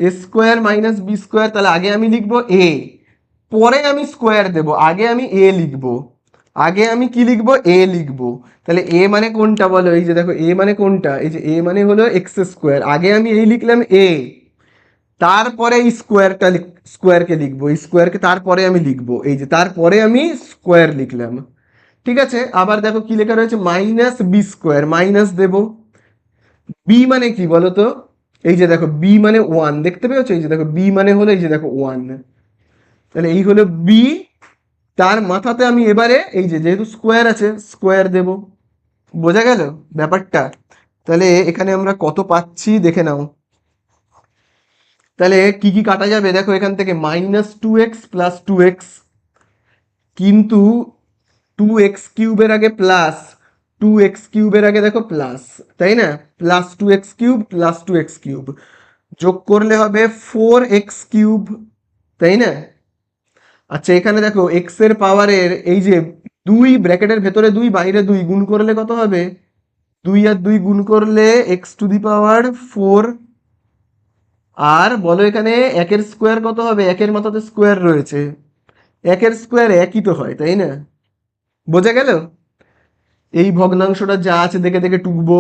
a square minus B square. তাহলে আগে আমি লিখবো এ, পরে আমি স্কোয়ার দেব, আগে আমি এ লিখবো, আগে আমি কি লিখবো, এ লিখবো। তাহলে এ মানে কোনটা বলো, এই যে দেখো এ মানে কোনটা, এই যে এ মানে হলো এক্স স্কোয়ার, আগে আমি এই লিখলাম এ, তারপরে এই স্কোয়ারটা স্কোয়ারকে লিখবো, এই স্কোয়ারকে তারপরে আমি লিখবো, এই যে তারপরে আমি স্কোয়ার লিখলাম, ঠিক আছে? আবার দেখো কি লেখা রয়েছে, মাইনাস বি স্কোয়ার, মাইনাস দেবো। বি মানে কি বলো তো, এই যে দেখো বি মানে ওয়ান, দেখতে পেয়েছো, এই যে দেখো বি মানে হলো এই যে দেখো ওয়ান, তাহলে এই হলো বি, তার মাথাতে আমি এবারে এই যে যেহেতু স্কোয়ার আছে স্কোয়ার দেব। বোঝা গেল ব্যাপারটা? তাহলে এখানে আমরা কত পাচ্ছি দেখে নাও। তাহলে কি কি কাটা যাবে দেখো, এখান থেকে minus two X plus two X, কিন্তু 2x³ আগে প্লাস, 2x³ আগে দেখো প্লাস, তাই না? প্লাস 2x³ প্লাস 2x³ যোগ করলে হবে 4x³, তাই না? আচ্ছা এখানে দেখো এক্স এর পাওয়ারের এই যে 2 ব্র্যাকেটের ভেতরে 2 বাইরে 2 গুণ করলে কত হবে? 2 আর 2 গুণ করলে x⁴। আর বলো এখানে একের স্কোয়ার কত হবে? একের মাথাতে স্কোয়ার রয়েছে, একের স্কোয়ার একই তো হয়, তাই না? বোঝা গেল? এই ভগ্নাংশটা যা আছে দেখে দেখে টুকবো।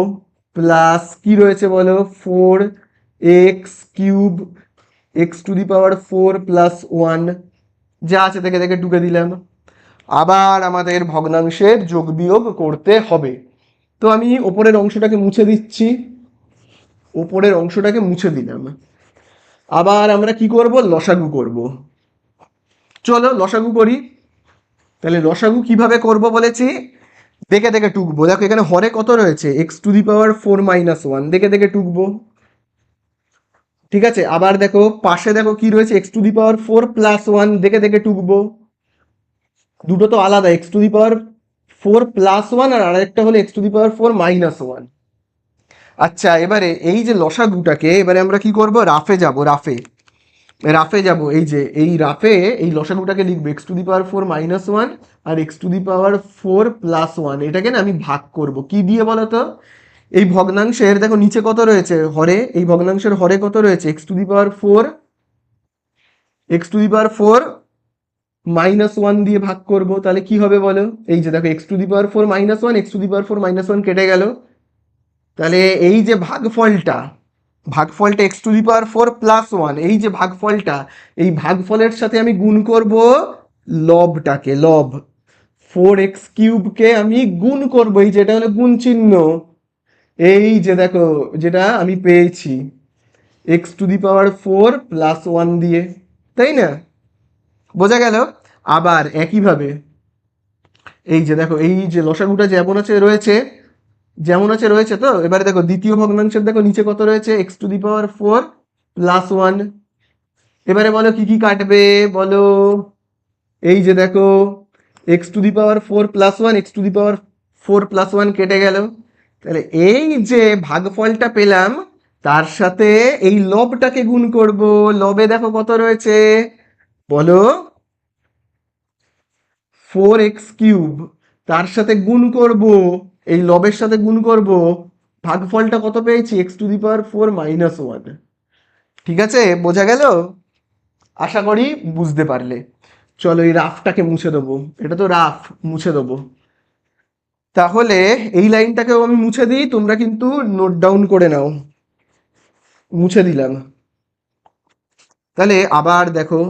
প্লাস কি রয়েছে বলো? 4x³ x⁴ প্লাস 1 যা আছে দেখে দেখে টুকে দিলাম। আবার আমাদের ভগ্নাংশের যোগ বিয়োগ করতে হবে। তো আমি ওপরের অংশটাকে মুছে দিচ্ছি, ওপরের অংশটাকে মুছে দিলাম। আবার আমরা কি করব? লসাগু করব। চলো লসাগু করি। তাহলে লসাগু কিভাবে করব বলেছি? দেখে দেখে টুকবো। দেখো এখানে হরে কত রয়েছে? x⁴ মাইনাস 1, দেখে দেখে টুকবো। ঠিক আছে, আবার দেখো পাশে দেখো কি রয়েছে? x⁴ প্লাস 1, দেখে দেখে টুকবো। দুটো তো আলাদা, x⁴ প্লাস 1 আর আরেকটা হলো x⁴ মাইনাস 1। আচ্ছা এবারে এই যে লসাগুটাকে এবারে আমরা কি করব? রাফে যাব, রাফে রাফে যাব। এই যে এই রাফে এই লসাগুটাকে লিখবো x⁴ মাইনাস 1 আর x⁴ প্লাস 1, এটাকে না আমি ভাগ করব কি দিয়ে বলো তো? এই ভগ্নাংশের দেখো নিচে কত রয়েছে? হরে, এই ভগ্নাংশের হরে কত রয়েছে? x⁴ মাইনাস 1 দিয়ে ভাগ করব। তাহলে কি হবে বলো? এই যে দেখো x⁴ মাইনাস 1, x⁴ মাইনাস 1 কেটে গেল। তাহলে এই যে ভাগফলটা, ভাগফলটা x⁴ প্লাস 1, এই যে ভাগফলটা, এই ভাগফলের সাথে আমি গুণ করব লবটাকে, লব 4x³ আমি গুণ করব। এই যে এটা হলো গুণ চিহ্ন। এই যে দেখো যেটা আমি পেয়েছি x⁴ প্লাস 1 দিয়ে, তাই না? বোঝা গেল? আবার একইভাবে এই যে দেখো এই যে লসাগুটা যেমন আছে রয়েছে, যেমন আছে রয়েছে, তো এবারে দেখো দ্বিতীয় ভগ্নাংশের দেখো নিচে কত রয়েছে? x⁴ plus 1। এবারে বলো কি কি কাটবে বলো? এই যে দেখো x⁴ প্লাস 1, x⁴ প্লাস 1 কেটে গেল। তাহলে এই যে ভাগফলটা পেলাম তার সাথে এই লবটাকে গুণ করব। লবে দেখো কত রয়েছে বলো? 4x³ তার সাথে গুণ করব, এই লবের সাথে গুণ করব। ভাগফলটা কত পেয়েছি? x⁴ minus 1। ঠিক আছে, বোঝা গেল? আশা করি বুঝতে পারলে। চলো এই রাফটাকে মুছে দেবো, এটা তো রাফ, মুছে দেবো। তাহলে এই লাইনটাকেও আমি মুছে দিই, তোমরা কিন্তু নোট ডাউন করে নাও। মুছে দিলাম। তাহলে আবার দেখো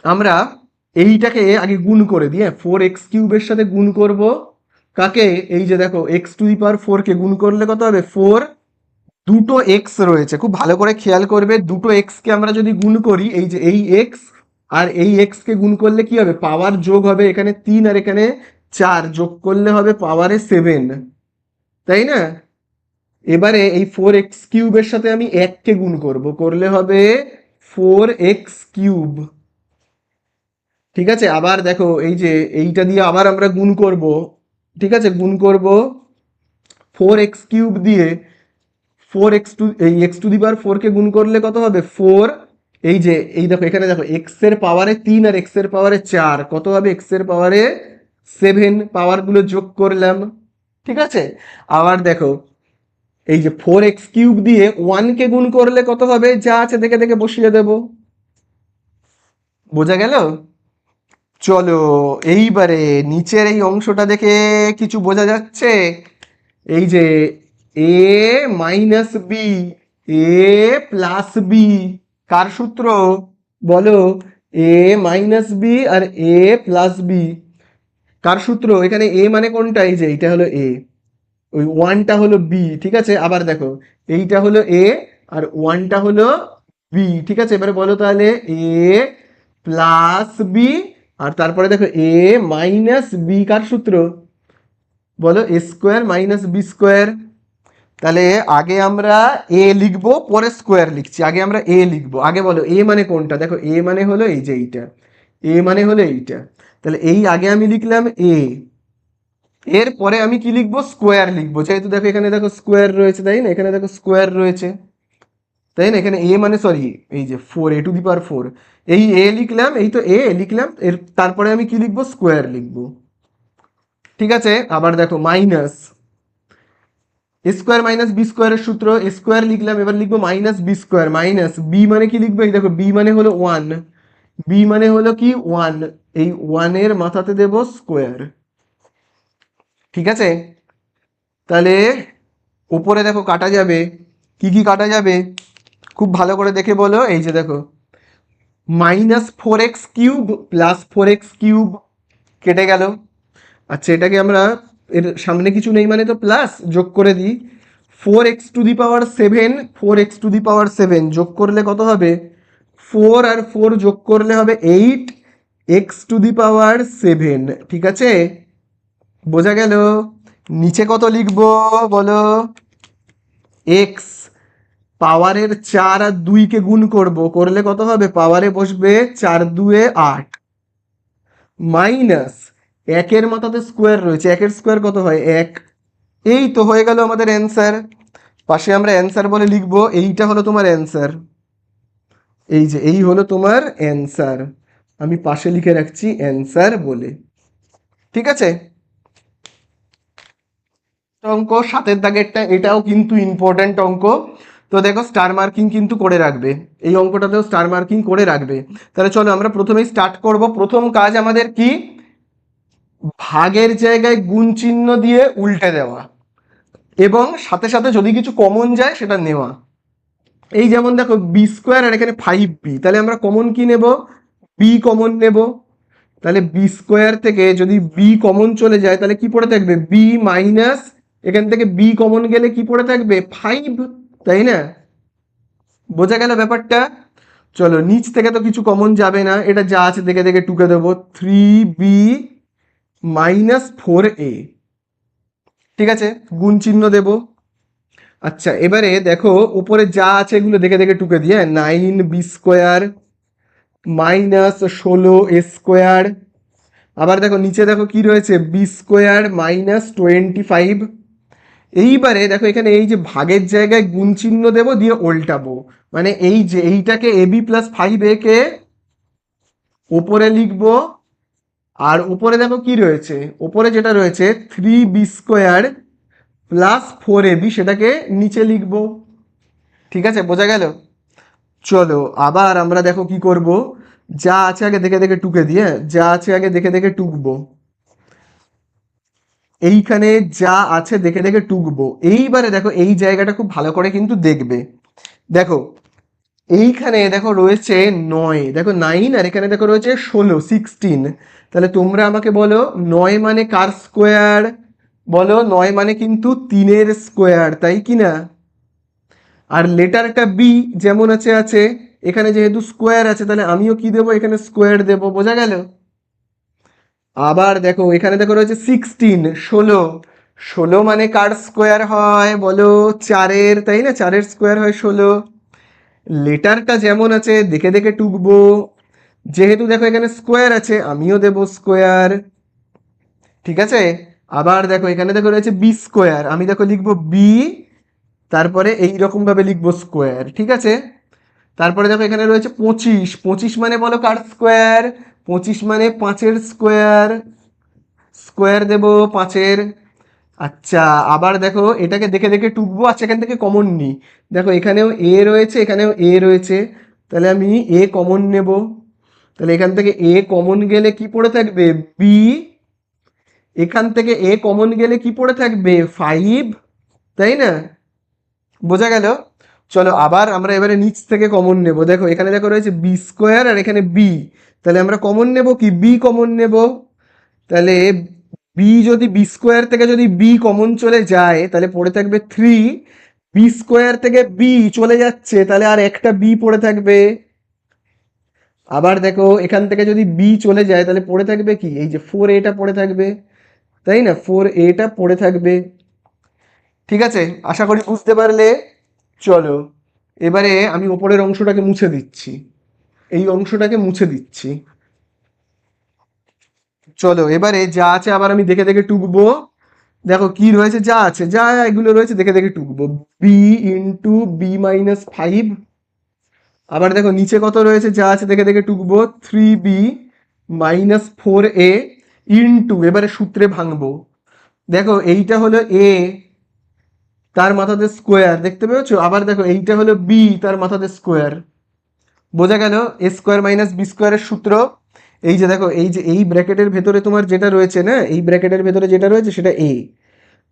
আমরা এইটাকে আগে গুণ করে দিই। 4x³ এর সাথে গুণ করব কাকে? এই যে দেখো x⁴ কে গুণ করলে কত হবে? 4, দুটো এক্স রয়েছে, খুব ভালো করে খেয়াল করবে। দুটো এক্স কে আমরা যদি গুণ করি, এই যে এই এক্স আর এই এক্স কে গুণ করলে কি হবে? পাওয়ার যোগ হবে, এখানে 3 আর এখানে 4 যোগ করলে হবে পাওয়ারে 7, তাই না? এবারে এই 4x³ এর সাথে আমি 1 কে গুণ করব, করলে হবে 4x³। ঠিক আছে, আবার দেখো এই যে এইটা দিয়ে আবার আমরা গুণ করব। ঠিক আছে, গুণ করব 4x³ দিয়ে। এই x⁴ কে গুণ করলে কত হবে? 4। এই যে এই দেখো এখানে দেখো x এর পাওয়ারে 3 আর x এর পাওয়ারে 4 কত হবে? x এর পাওয়ারে 7, পাওয়ারগুলো যোগ করলাম। ঠিক আছে, আবার দেখো এই যে 4x³ দিয়ে 1 কে গুণ করলে কত হবে? যা আছে দেখে দেখে বসিয়ে দেব। বোঝা গেল? চলো এইবারে নিচের এই অংশটা দেখে কিছু বোঝা যাচ্ছে? এই যে এ minus B, a plus B, কার সূত্র বলো? এ মাইনাস বি আর এ প্লাস বি, কার সূত্র? এখানে এ মানে কোনটা? এই যে এইটা হলো এ, ওই ওয়ানটা হলো বি। ঠিক আছে, আবার দেখো এইটা হলো এ আর ওয়ানটা হলো বি। ঠিক আছে, এবারে বলো তাহলে এ প্লাস বি আর তারপরে দেখো এ মাইনাস বি, কার সূত্র বলো? এ স্কোয়ার মাইনাস বি স্কোয়ার। তাহলে আগে আমরা এ লিখবো, পরে স্কোয়ার লিখছি। আগে আমরা এ লিখবো। আগে বলো এ মানে কোনটা? দেখো এ মানে হলো এই যে এইটা, এ মানে হলো এইটা। তাহলে এই আগে আমি লিখলাম এ, এরপরে আমি কি লিখবো, স্কোয়ার লিখবো, যেহেতু দেখো এখানে দেখো স্কোয়ার রয়েছে, তাই না, এখানে দেখো স্কোয়ার রয়েছে, তাই না, এখানে এ মানে সরি এই যে 4 a⁴, এই এ লিখলাম, এই তো এ লিখলাম, এর তারপরে আমি কি লিখবো, স্কোয়ার লিখবো। ঠিক আছে, আবার দেখো মাইনাস স্কোয়ার মাইনাস বি স্কোয়ারের সূত্র, স্কোয়ার লিখলাম, এবার লিখবো minus B square minus B মানে কি লিখবো, এই দেখো বি মানে হলো 1, বি মানে হলো কি 1, এই 1 এর মাথাতে দেব স্কোয়ার। ঠিক আছে, তাহলে উপরে দেখো কাটা যাবে, কি কি কাটা যাবে খুব ভালো করে দেখে বলো, এই যে দেখো -4x³ + 4x³ কেটে গেল। আচ্ছা এটাকে আমরা, এর সামনে কিছু নেই মানে তো প্লাস, যোগ করে দিই, 4x⁷, 4x⁷ যোগ করলে কত হবে, 4 আর 4 যোগ করলে হবে 8x⁷। ঠিক আছে, বোঝা গেল। নিচে কত লিখবো বলো, এক্স, পাওয়ারের 4 আর 2-কে গুণ করব, করলে কত হবে, পাওয়ারে বসবে 4×2 8, মাইনাস 1-এর মাথাতে স্কোয়ার রয়েছে, 1-এর স্কোয়ার কত হয় 1, এই তো হয়ে গেল আমাদের অ্যান্সার। পাশে আমরা অ্যান্সার বলে লিখবো, এইটা হলো তোমার অ্যান্সার, এই যে এই হলো তোমার অ্যান্সার, আমি পাশে লিখে রাখছি অ্যান্সার বলে। ঠিক আছে, অঙ্ক 7-এর দাগেরটা, এটাও কিন্তু ইম্পর্ট্যান্ট অঙ্ক। তো দেখো স্টার মার্কিং কিন্তু করে রাখবে, এই অঙ্কটাতেও স্টার মার্কিং করে রাখবে। তাহলে চলো আমরা প্রথমেই স্টার্ট করব। প্রথম কাজ আমাদের কি, ভাগের জায়গায় গুণ চিহ্ন দিয়ে উল্টে দেওয়া, এবং সাথে সাথে যদি কিছু কমন যায় সেটা নেওয়া। এই যেমন দেখো বি² আর এখানে 5b, তাহলে আমরা কমন কি নেব, বি কমন নেব। তাহলে বি² থেকে যদি বি কমন চলে যায় তাহলে কি পড়ে থাকবে, বি মাইনাস, এখান থেকে বি কমন গেলে কি পড়ে থাকবে 5, তাই না, বোঝা গেল ব্যাপারটা। চলো নিচ থেকে তো কিছু কমন যাবে না, এটা যা আছে দেখে দেখে টুকে দেবো, 3b - 4a। ঠিক আছে, গুণ চিহ্ন দেব। আচ্ছা এবারে দেখো উপরে যা আছে এগুলো দেখে দেখে টুকে দিয়ে, 9b² -16a²। আবার দেখো নিচে দেখো কি রয়েছে, b² -25। এইবারে দেখো এখানে এই যে ভাগের জায়গায় গুণ চিহ্ন দেবো, দিয়ে উল্টাবো, মানে এই যে এইটাকে ab+5a-কে ওপরে লিখবো, আর উপরে দেখো কি রয়েছে, উপরে যেটা রয়েছে 3b² + 4ab, সেটাকে নিচে লিখবো। ঠিক আছে, বোঝা গেল। চলো আবার আমরা দেখো কি করব, যা আছে আগে দেখে দেখে টুকে দিয়ে, যা আছে আগে দেখে দেখে টুকবো, এইখানে যা আছে দেখে দেখে টুকবো। এইবারে দেখো এই জায়গাটা খুব ভালো করে কিন্তু দেখবে, দেখো এইখানে দেখো রয়েছে 9, দেখো 9, আর এখানে দেখো রয়েছে 16 তাহলে তোমরা আমাকে বলো 9 মানে কার স্কোয়ার, বলো 9 মানে কিন্তু 3-এর স্কোয়ার, তাই কি না। আর লেটারটা বি যেমন আছে আছে, এখানে যেহেতু স্কোয়ার আছে তাহলে আমিও কি দেবো, এখানে স্কোয়ার দেবো, বোঝা গেল। আবার দেখো এখানে দেখো রয়েছে 16, 16, 16 মানে কার স্কোয়ার হয় বলো, 4-এর, তাই না, 4-এর স্কোয়ার হয় 16। লেটারটা যেমন আছে দেখে দেখে টুকবো, যেহেতু দেখো এখানে স্কোয়ার আছে আমিও দেবো স্কোয়ার। ঠিক আছে, আবার দেখো এখানে দেখো রয়েছে b², আমি দেখো লিখবো বি, তারপরে এই রকম ভাবে লিখবো স্কোয়ার। ঠিক আছে, তারপরে দেখো এখানে রয়েছে 25, 25 মানে বলো কার স্কোয়ার, 25 মানে 5-এর স্কোয়ার, স্কোয়ার দেবো 5-এর। আচ্ছা আবার দেখো এটাকে দেখে দেখে টুকবো, আচ্ছা এখান থেকে কমন নিই, দেখো এখানেও এ রয়েছে এখানেও এ রয়েছে, তাহলে আমি এ কমন নেব, তাহলে এখান থেকে এ কমন গেলে কি পড়ে থাকবে বি, এখান থেকে এ কমন গেলে কি পড়ে থাকবে 5, তাই না, বোঝা গেল। চলো আবার আমরা এবারে নিচ থেকে কমন নেব, দেখো এখানে দেখো রয়েছে b² আর এখানে বি, তাহলে আমরা কমন নেব কি, বি কমন নেব। তাহলে বি যদি b² থেকে যদি বি কমন চলে যায় তাহলে পড়ে থাকবে 3, b² থেকে বি চলে যাচ্ছে তাহলে আর একটা বি পড়ে থাকবে। আবার দেখো এখান থেকে যদি বি চলে যায় তাহলে পড়ে থাকবে কি, এই যে 4a পড়ে থাকবে, তাই না, 4a পড়ে থাকবে। ঠিক আছে, আশা করি বুঝতে পারলে। চলো এবারে আমি ওপরের অংশটাকে মুছে দিচ্ছি, এই অংশটাকে মুছে দিচ্ছি। চলো এবারে যা আছে আবার আমি দেখে দেখে টুকবো। দেখো কি রয়েছে, যা আছে যা এগুলো রয়েছে দেখে দেখে টুকবো। B into b minus 5। আবার দেখো নিচে কত রয়েছে, যা আছে দেখে দেখে টুকবো। 3b মাইনাস 4a ইন্টু, এবারে সূত্রে ভাঙবো। দেখো এইটা হলো এ, তার মাথাতে স্কোয়ার, দেখতে পেয়েছো? আবার দেখো এইটা হলো বি, তার মাথাতে স্কোয়ার। বোঝা গেল এ স্কোয়ার মাইনাস বি স্কোয়ারের সূত্র। এই যে দেখো, এই যে এই ব্র্যাকেটের ভেতরে তোমার যেটা রয়েছে না, এই ব্র্যাকেটের ভেতরে যেটা রয়েছে সেটা এ,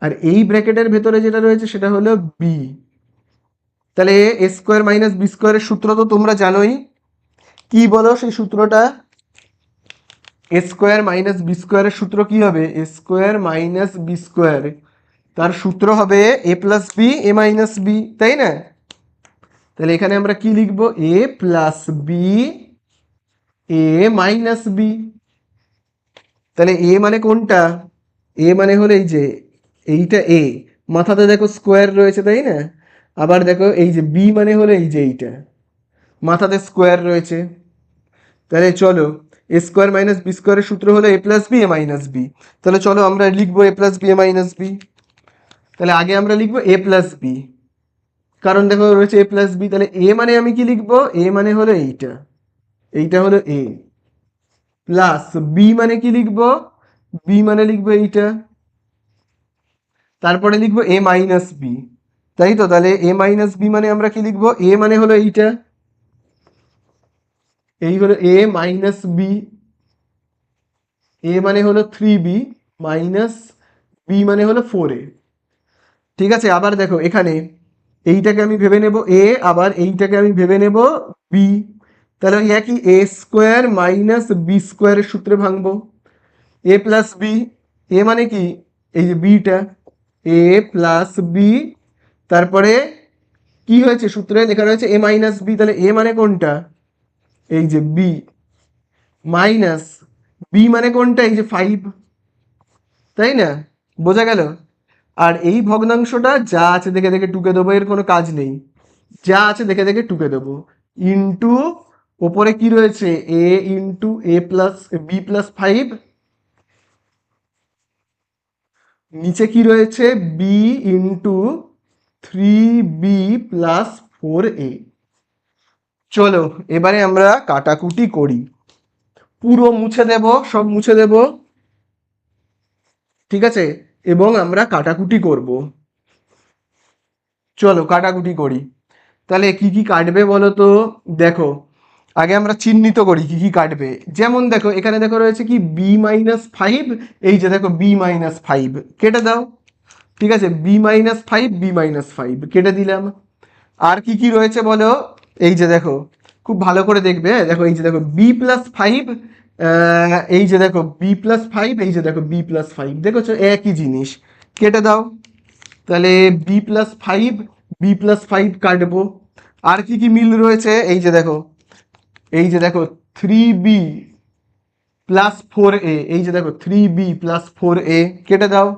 আর এই ব্র্যাকেটের ভেতরে যেটা রয়েছে সেটা হলো বি। তাহলে এ স্কোয়ার মাইনাস বি স্কোয়ারের সূত্র তো তোমরা জানোই। কি বলো সেই সূত্রটা? এ স্কোয়ার মাইনাস বি স্কোয়ারের সূত্র কি হবে? এ স্কোয়ার মাইনাস বি স্কোয়ার, তার সূত্র হবে এ plus B A minus B, তাই না? তাহলে এখানে আমরা কি লিখবো? এ plus B A minus b. তাহলে এ মানে কোনটা? এ মানে হলো এই যে এইটা এ, মাথাতে দেখো স্কোয়ার রয়েছে, তাই না? আবার দেখো এই যে বি মানে হলো এই যে এইটা, মাথাতে স্কোয়ার রয়েছে। তাহলে চলো, এ স্কোয়ার মাইনাস বি স্কোয়ারের সূত্র হলো এ plus B A minus b. তাহলে চলো আমরা লিখবো এ plus B A minus b. তাহলে আগে আমরা লিখবো এ প্লাস বি, কারণ দেখো রয়েছে এ প্লাস বি। তাহলে এ মানে আমি কি লিখবো? এ মানে হলো এইটা, এইটা হলো এ। প্লাস বি মানে কি লিখবো? বি মানে লিখবো এইটা, তারপরে লিখবো এ মাইনাস বি, তাই তো? তাহলে এ মাইনাস বি মানে আমরা কি লিখবো? এ মানে হলো এইটা, এই হলো এ মাইনাস বি। এ মানে হলো 3b মাইনাস বি মানে হলো 4a। ঠিক আছে, আবার দেখো এখানে এইটাকে আমি ভেবে নেব এ, আবার এইটাকে আমি ভেবে নেব বি। তাহলে ওই একই এ স্কোয়ার মাইনাস বি স্কোয়ারের সূত্রে ভাঙবো। এ প্লাস বি, এ মানে কি? এই যে বিটা, এ প্লাস বি, তারপরে কি হয়েছে সূত্রে লেখা রয়েছে এ মাইনাস বি। তাহলে এ মানে কোনটা? এই যে বি, মাইনাস বি মানে কোনটা? এই যে 5, তাই না? বোঝা গেল? আর এই ভগ্নাংশটা যা আছে দেখে দেখে টুকে দেবো, এর কোনো কাজ নেই, যা আছে দেখে দেখে টুকে দেবো। ইন্টু ওপরে কি রয়েছে? A into A plus B plus 5, নিচে কি রয়েছে? B into 3b plus 4a। চলো এবারে আমরা কাটাকুটি করি, পুরো মুছে দেব, সব মুছে দেব, ঠিক আছে? এবং আমরা কাটাকুটি করব। চলো কাটাকুটি করি। তাহলে কি কি কাটবে বলো তো? দেখো আগে আমরা চিহ্নিত করি কি কি কাটবে। যেমন দেখো এখানে দেখো রয়েছে কি বি মাইনাস 5, এই যে দেখো বি মাইনাস 5 কেটে দাও। ঠিক আছে, বি মাইনাস 5 বি মাইনাস 5 কেটে দিলাম। আর কি কি রয়েছে বলো? এই যে দেখো, খুব ভালো করে দেখবে, দেখো এই যে দেখো বি প্লাস 5, এই যে দেখো বি প্লাস 5, এই যে দেখো বি প্লাস 5, দেখেছো একই জিনিস, কেটে দাও। তাহলে বি প্লাস 5 বি প্লাস 5 কাটবো। আর কি কি মিল রয়েছে? এই যে দেখো, এই যে দেখো 3b প্লাস 4a, এই যে দেখো 3b প্লাস 4a, কেটে দাও।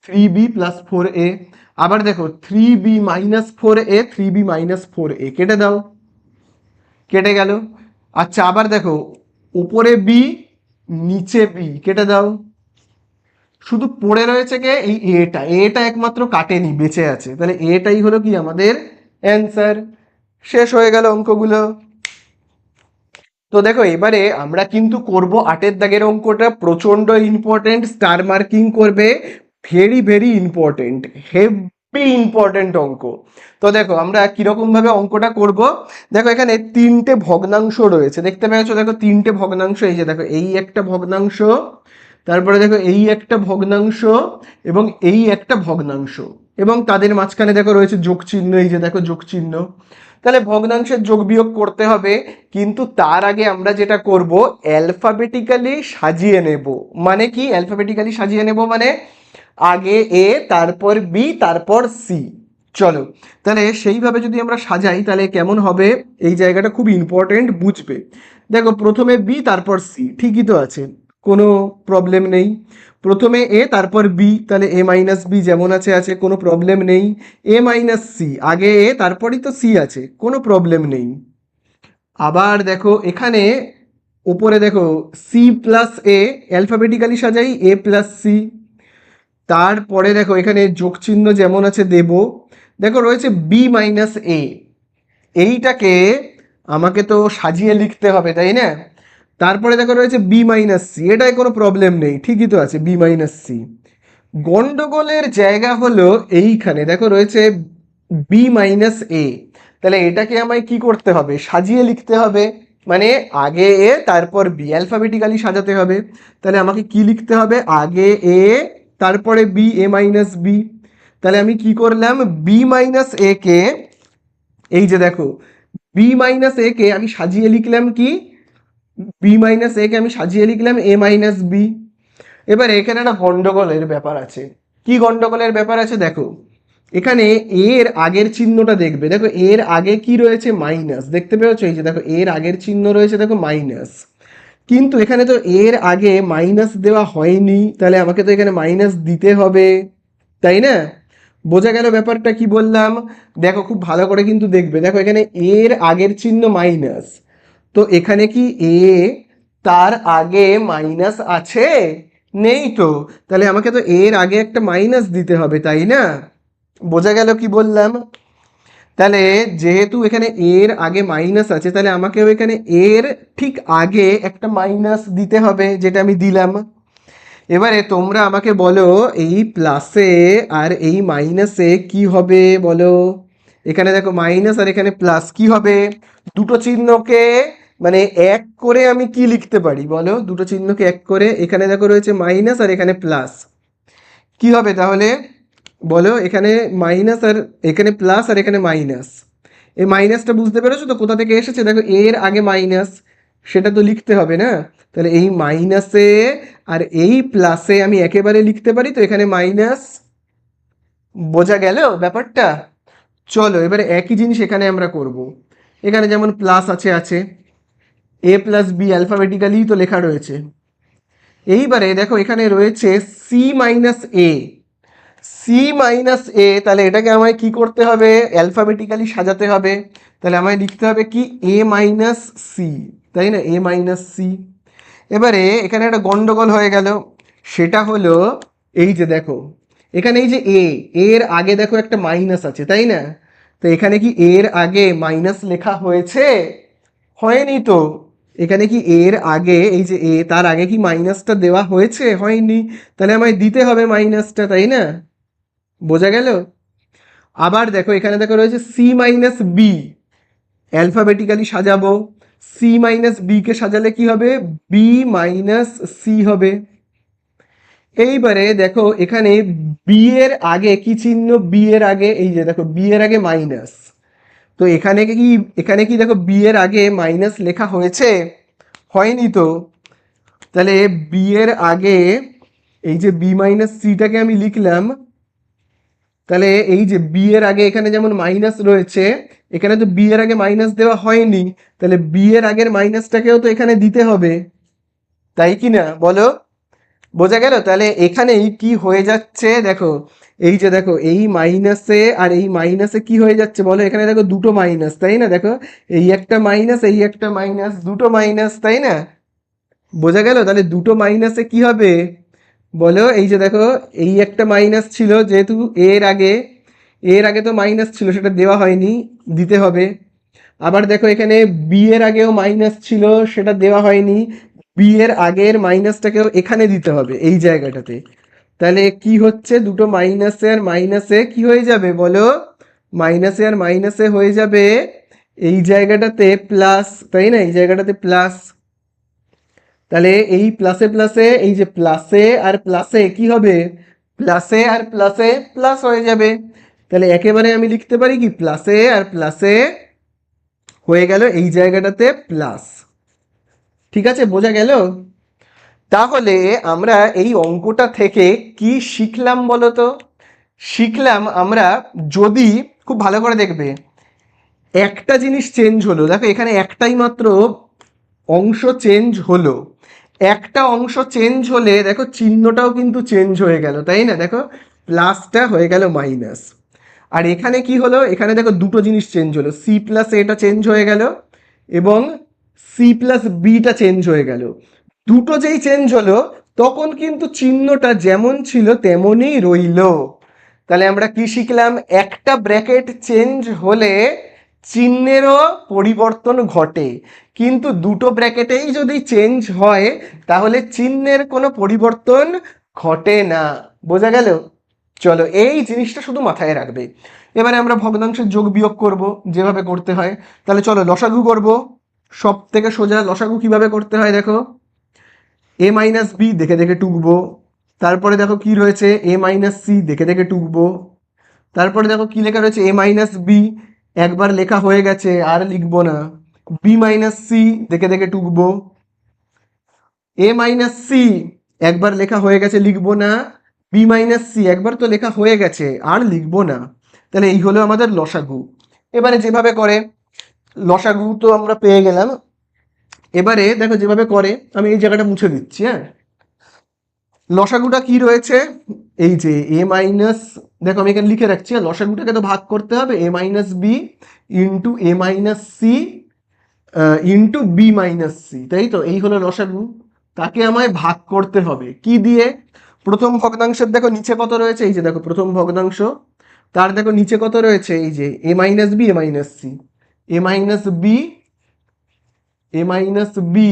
3b plus 4a। আবার দেখো 3b minus 4a, 3b minus 4a, কেটে দাও, কেটে গেল। আচ্ছা আবার দেখো উপরে b নিচে b, কেটে দাও। শুধু পড়ে রয়েছে কে? এই এটা, এটা একমাত্র কাটেনি, বেঁচে আছে। তাহলে এটাই হলো কি আমাদের অ্যান্সার। শেষ হয়ে গেল অঙ্কগুলো। তো দেখো এবারে আমরা কিন্তু করব 8-এর দাগের অঙ্কটা, প্রচন্ড ইম্পর্টেন্ট, স্টার মার্কিং করবে, very very important, heavy important অঙ্ক। তো দেখো আমরা কিরকম ভাবে অঙ্কটা করব। দেখো এখানে তিনটে ভগ্নাংশ রয়েছে, দেখতে পেয়েছো? দেখো তিনটে ভগ্নাংশ, এই যে দেখো এই একটা ভগ্নাংশ, তারপরে দেখো এই একটা ভগ্নাংশ, এবং এই একটা ভগ্নাংশ, এবং তাদের মাঝখানে দেখো রয়েছে যোগ চিহ্ন, এই যে দেখো যোগ চিহ্ন। তাহলে ভগ্নাংশের যোগ বিয়োগ করতে হবে, কিন্তু তার আগে আমরা যেটা করব অ্যালফাবেটিক্যালি সাজিয়ে নেব। মানে কি অ্যালফাবেটিক্যালি সাজিয়ে নেব? মানে আগে এ, তারপর বি, তারপর সি। চলো তাহলে সেইভাবে যদি আমরা সাজাই তাহলে কেমন হবে, এই জায়গাটা খুব ইম্পর্টেন্ট, বুঝবে। দেখো প্রথমে বি তারপর সি, ঠিকই তো আছে, কোনো প্রবলেম নেই। প্রথমে এ তারপর বি, তাহলে এ মাইনাস বি যেমন আছে আছে, কোনো প্রবলেম নেই। এ মাইনাস সি, আগে এ তারপরই তো সি আছে, কোনো প্রবলেম নেই। আবার দেখো এখানে ওপরে দেখো সি প্লাস এ, অ্যালফাবেটিক্যালি সাজাই এ প্লাস সি। তারপরে দেখো এখানে যোগ চিহ্ন যেমন আছে দেব। দেখো রয়েছে বি মাইনাস এ, এইটাকে আমাকে তো সাজিয়ে লিখতে হবে তাই না। তারপরে দেখো রয়েছে বি মাইনাস সি, এটায় কোনো প্রবলেম নেই, ঠিকই তো আছে বি মাইনাস সি। গন্ডগোলের জায়গা হলো এইখানে, দেখো রয়েছে বি মাইনাস এ, তাহলে এটাকে আমায় কি করতে হবে, সাজিয়ে লিখতে হবে। মানে আগে এ তারপর বি, অ্যালফাবেটিক্যালি সাজাতে হবে। তাহলে আমাকে কি লিখতে হবে, আগে এ তারপরে বি, এ মাইনাস বি। তাহলে আমি কি করলাম, বি মাইনাস এ কে, এই যে দেখো বি মাইনাস এ কে আমি সাজিয়ে লিখলাম কি, বি মাইনাস এ কে আমি সাজিয়ে লিখলাম এ মাইনাস বি। এবার এখানে একটা গন্ডগোলের ব্যাপার আছে। কি গন্ডগোলের ব্যাপার আছে দেখো, এখানে এর আগের চিহ্নটা দেখবে, দেখো এর আগে কি রয়েছে, মাইনাস, দেখতে পেয়েছো, এই যে দেখো এর আগের চিহ্ন রয়েছে দেখো মাইনাস। কিন্তু এখানে তো এর আগে মাইনাস দেওয়া হয়নি, তাহলে আমাকে তো এখানে মাইনাস দিতে হবে, তাই না। বোঝা গেল ব্যাপারটা কি বললাম। দেখো খুব ভালো করে কিন্তু দেখবে, দেখো এখানে এর আগের চিহ্ন মাইনাস, তো এখানে কি এ তার আগে মাইনাস আছে, নেই তো, তাহলে আমাকে তো এর আগে একটা মাইনাস দিতে হবে তাই না। বোঝা গেল কি বললাম। তাহলে যেহেতু এখানে এর আগে মাইনাস আছে, তাহলে আমাকেও এখানে এর ঠিক আগে একটা মাইনাস দিতে হবে, যেটা আমি দিলাম। এবারে তোমরা আমাকে বলো এই প্লাসে আর এই মাইনাসে কি হবে বলো। এখানে দেখো মাইনাস আর এখানে প্লাস, কি হবে, দুটো চিহ্নকে মানে এক করে আমি কি লিখতে পারি বলো, দুটো চিহ্নকে এক করে, এখানে দেখো রয়েছে মাইনাস আর এখানে প্লাস, কি হবে তাহলে বলো, এখানে মাইনাস আর এখানে প্লাস আর এখানে মাইনাস। এই মাইনাসটা বুঝতে পেরেছো তো কোথা থেকে এসেছে, দেখো এর আগে মাইনাস, সেটা তো লিখতে হবে না। তাহলে এই মাইনাসে আর এই প্লাসে আমি একেবারে লিখতে পারি, তো এখানে মাইনাস। বোঝা গেল ব্যাপারটা। চলো এবারে একই জিনিস এখানে আমরা করব। এখানে যেমন প্লাস আছে আছে, এ প্লাস বি অ্যালফাবেটিক্যালি তো লেখা রয়েছে। এইবারে দেখো এখানে রয়েছে সি মাইনাস এ, সি মাইনাস এ, তাহলে এটাকে আমায় কি করতে হবে, অ্যালফাবেটিক্যালি সাজাতে হবে। তাহলে আমায় লিখতে হবে কি এ মাইনাস সি, তাই না, এ মাইনাস সি। এবারে এখানে একটা গন্ডগোল হয়ে গেল, সেটা হলো এই যে দেখো এখানে এই যে এর আগে দেখো একটা মাইনাস আছে তাই না। তো এখানে কি এর আগে মাইনাস লেখা হয়েছে, হয়নি তো। এখানে কি এর আগে এই যে তার আগে কি মাইনাসটা দেওয়া হয়েছে, হয়নি, তাহলে আমায় দিতে হবে মাইনাসটা, তাই না। বোঝা গেল। আবার দেখো এখানে দেখো রয়েছে সি মাইনাস বি, অ্যালফাবেটিক্যালি সাজাবো। সি মাইনাস বি কে সাজালে কি হবে, বি মাইনাস সি হবে। এইবারে দেখো এখানে বি এর আগে কি চিহ্ন, বি এর আগে এই যে দেখো বি এর আগে মাইনাস, তো এখানে কি দেখো বি এর আগে মাইনাস লেখা হয়েছে, হয়নি তো। তাহলে বি এর আগে এই যে বি মাইনাস সিটাকে আমি লিখলাম, তাহলে এই যে বি এর আগে এখানে যেমন মাইনাস রয়েছে, এখানে তো বি এর আগে মাইনাস দেওয়া হয়নি, তাহলে বি এর আগের মাইনাসটাকেও তো এখানে দিতে হবে, তাই কি না বলো। বোঝা গেল। তাহলে এখানেই কি হয়ে যাচ্ছে দেখো, এই যে দেখো এই মাইনাসে আর এই মাইনাসে কি হয়ে যাচ্ছে বলো, এখানে দেখো দুটো মাইনাস তাই না, দেখো এই একটা মাইনাস এই একটা মাইনাস, দুটো মাইনাস তাই না। বোঝা গেল। তাহলে দুটো মাইনাসে কি হবে বলো, এই যে দেখো এই একটা মাইনাস ছিল, যেহেতু এর আগে তো মাইনাস ছিল সেটা দেওয়া হয়নি, দিতে হবে। আবার দেখো এখানে বি এর আগেও মাইনাস ছিল, সেটা দেওয়া হয়নি, বি এর আগের মাইনাসটাকেও এখানে দিতে হবে এই জায়গাটাতে। তাহলে কি হচ্ছে, দুটো মাইনাসে আর মাইনাসে কি হয়ে যাবে বলো, মাইনাসে আর মাইনাসে হয়ে যাবে এই জায়গাটাতে প্লাস, তাই না, এই জায়গাটাতে প্লাস। তাহলে এই প্লাসে প্লাসে এই যে প্লাসে আর প্লাসে কি হবে, প্লাসে আর প্লাসে প্লাস হয়ে যাবে। তাহলে একেবারে আমি লিখতে পারি কি প্লাসে আর প্লাসে হয়ে গেল এই জায়গাটাতে প্লাস। ঠিক আছে, বোঝা গেল। তাহলে আমরা এই অঙ্কটা থেকে কি শিখলাম বলো তো। শিখলাম আমরা, যদি খুব ভালো করে দেখবে, একটা জিনিস চেঞ্জ হলো, দেখো এখানে একটাই মাত্র অংশ চেঞ্জ হলো, একটা অংশ চেঞ্জ হলে দেখো চিহ্নটাও কিন্তু চেঞ্জ হয়ে গেল তাই না, দেখো প্লাসটা হয়ে গেল মাইনাস। আর এখানে কি হলো, এখানে দেখো দুটো জিনিস চেঞ্জ হলো, সি প্লাস এটা চেঞ্জ হয়ে গেল এবং সি প্লাস বিটা চেঞ্জ হয়ে গেল। দুটো যেই চেঞ্জ হলো তখন কিন্তু চিহ্নটা যেমন ছিল তেমনই রইলো। তাহলে আমরা কি শিখলাম? একটা ব্র্যাকেট চেঞ্জ হলে চিহ্নেরও পরিবর্তন ঘটে, কিন্তু দুটো ব্র্যাকেটেই যদি চেঞ্জ হয় তাহলে চিহ্নের কোনো পরিবর্তন ঘটে না। বোঝা গেল? চলো, এই জিনিসটা শুধু মাথায় রাখবে। এবারে আমরা ভগ্নাংশের যোগ বিয়োগ করব যেভাবে করতে হয়। তাহলে চলো লসাগু করব। সব থেকে সোজা লসাগু কিভাবে করতে হয় দেখো। এ মাইনাস বি দেখে দেখে টুকবো। তারপরে দেখো কি রয়েছে, এ মাইনাস সি দেখে দেখে টুকবো। তারপরে দেখো কি লেখা রয়েছে, এ মাইনাস বি একবার লেখা হয়ে গেছে আর লিখবো না। বি মাইনাস সি দেখে দেখে টুকবো। এ মাইনাস সি একবার লেখা হয়ে গেছে, লিখবো না। বি মাইনাস সি একবার তো লেখা হয়ে গেছে আর লিখবো না। তাহলে এই হলো আমাদের লসাগু। এবারে যেভাবে করে লসাগু তো আমরা পেয়ে গেলাম। এবারে দেখো যেভাবে করে, আমি এই জায়গাটা মুছে দিচ্ছি, হ্যাঁ। লসাগুটা কি রয়েছে, এই যে এ মাইনাস, দেখো আমি এখানে লিখে রাখছি, লসাগুটাকে তো ভাগ করতে হবে a minus b into a minus c into b minus c, তাই তো? এই হলো লসাগু। তাকে আমায় ভাগ করতে হবে কি দিয়ে? প্রথম ভগ্নাংশের দেখো নিচে কত রয়েছে, এই যে দেখো প্রথম ভগ্নাংশ, তার দেখো নিচে কত রয়েছে, এই যে এ মাইনাস বি, এ মাইনাস সি, এ মাইনাস বি, এ মাইনাস বি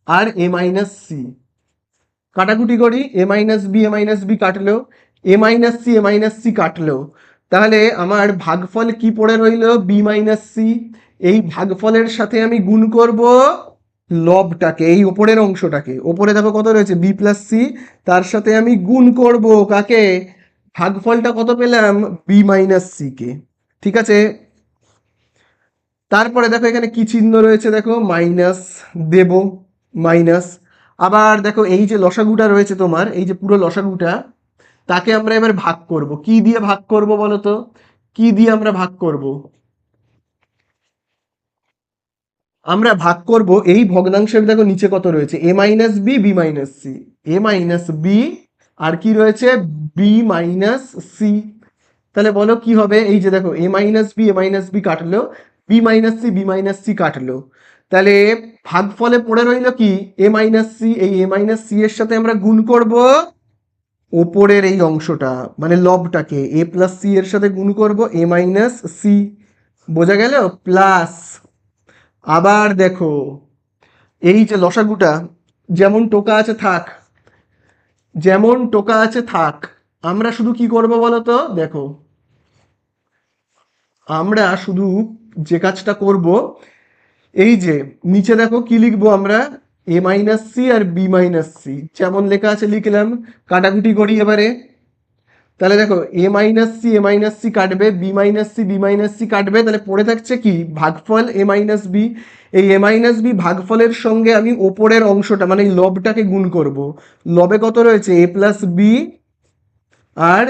আর এ মাইনাস সি। কাটাকুটি করি, এ মাইনাস বি, এ মাইনাস বি কাটলো, এ মাইনাস সি, এ মাইনাস সি কাটলো। তাহলে আমার ভাগফল কি পড়ে রইলো, বি মাইনাস সি। এই ভাগফলের সাথে আমি গুণ করব লবটাকে, এই ওপরের অংশটাকে। ওপরে দেখো কত রয়েছে, বি প্লাস সি, তার সাথে আমি গুণ করব কাকে, ভাগফলটা কত পেলাম, বি মাইনাস সি কে। ঠিক আছে? তারপরে দেখো এখানে কি চিহ্ন রয়েছে, দেখো মাইনাস দেব, মাইনাস। আবার দেখো এই যে লসাগুটা রয়েছে তোমার, এই যে পুরো লসাগুটা, তাকে আমরা এবার ভাগ করব। কি দিয়ে ভাগ করব বলো তো? কি দিয়ে আমরা ভাগ করব? আমরা ভাগ করব এই ভগ্নাংশের, দেখো নিচে কত রয়েছে, a minus b, b minus C, A minus b আর কি রয়েছে, বি মাইনাস সি। তাহলে বলো কি হবে, এই যে দেখো A minus B, A minus B কাটলো, B minus C, B minus C কাটলো। তাহলে ভাগফলে পড়ে রইলো কি, এ মাইনাস সি। এই এ মাইনাস সি এর সাথে আমরা গুণ করব ওপরের এই অংশটা, মানে লবটাকে, এ প্লাস সি এর সাথে গুণ করব এ মাইনাস সি। বোঝা গেল? প্লাস, আবার দেখো এই যে লসাগুটা যেমন টোকা আছে থাক, যেমন টোকা আছে থাক। আমরা শুধু কি করব বলো তো, দেখো আমরা শুধু যে কাজটা করব, এই যে নিচে দেখো কি লিখবো আমরা, এ মাইনাস সি আর বি মাইনাস সি যেমন লেখা আছে লিখলাম। কাটাকুটি করি এবারে। তাহলে দেখো A minus C, A minus C কাটবে, B minus C, B minus C কাটবে, তাহলে পড়ে থাকছে কি, ভাগফল এ মাইনাস বি। এই এ মাইনাস বি ভাগফলের সঙ্গে আমি ওপরের অংশটা মানে এই লবটাকে গুণ করব। লবে কত রয়েছে, এ প্লাস বি, আর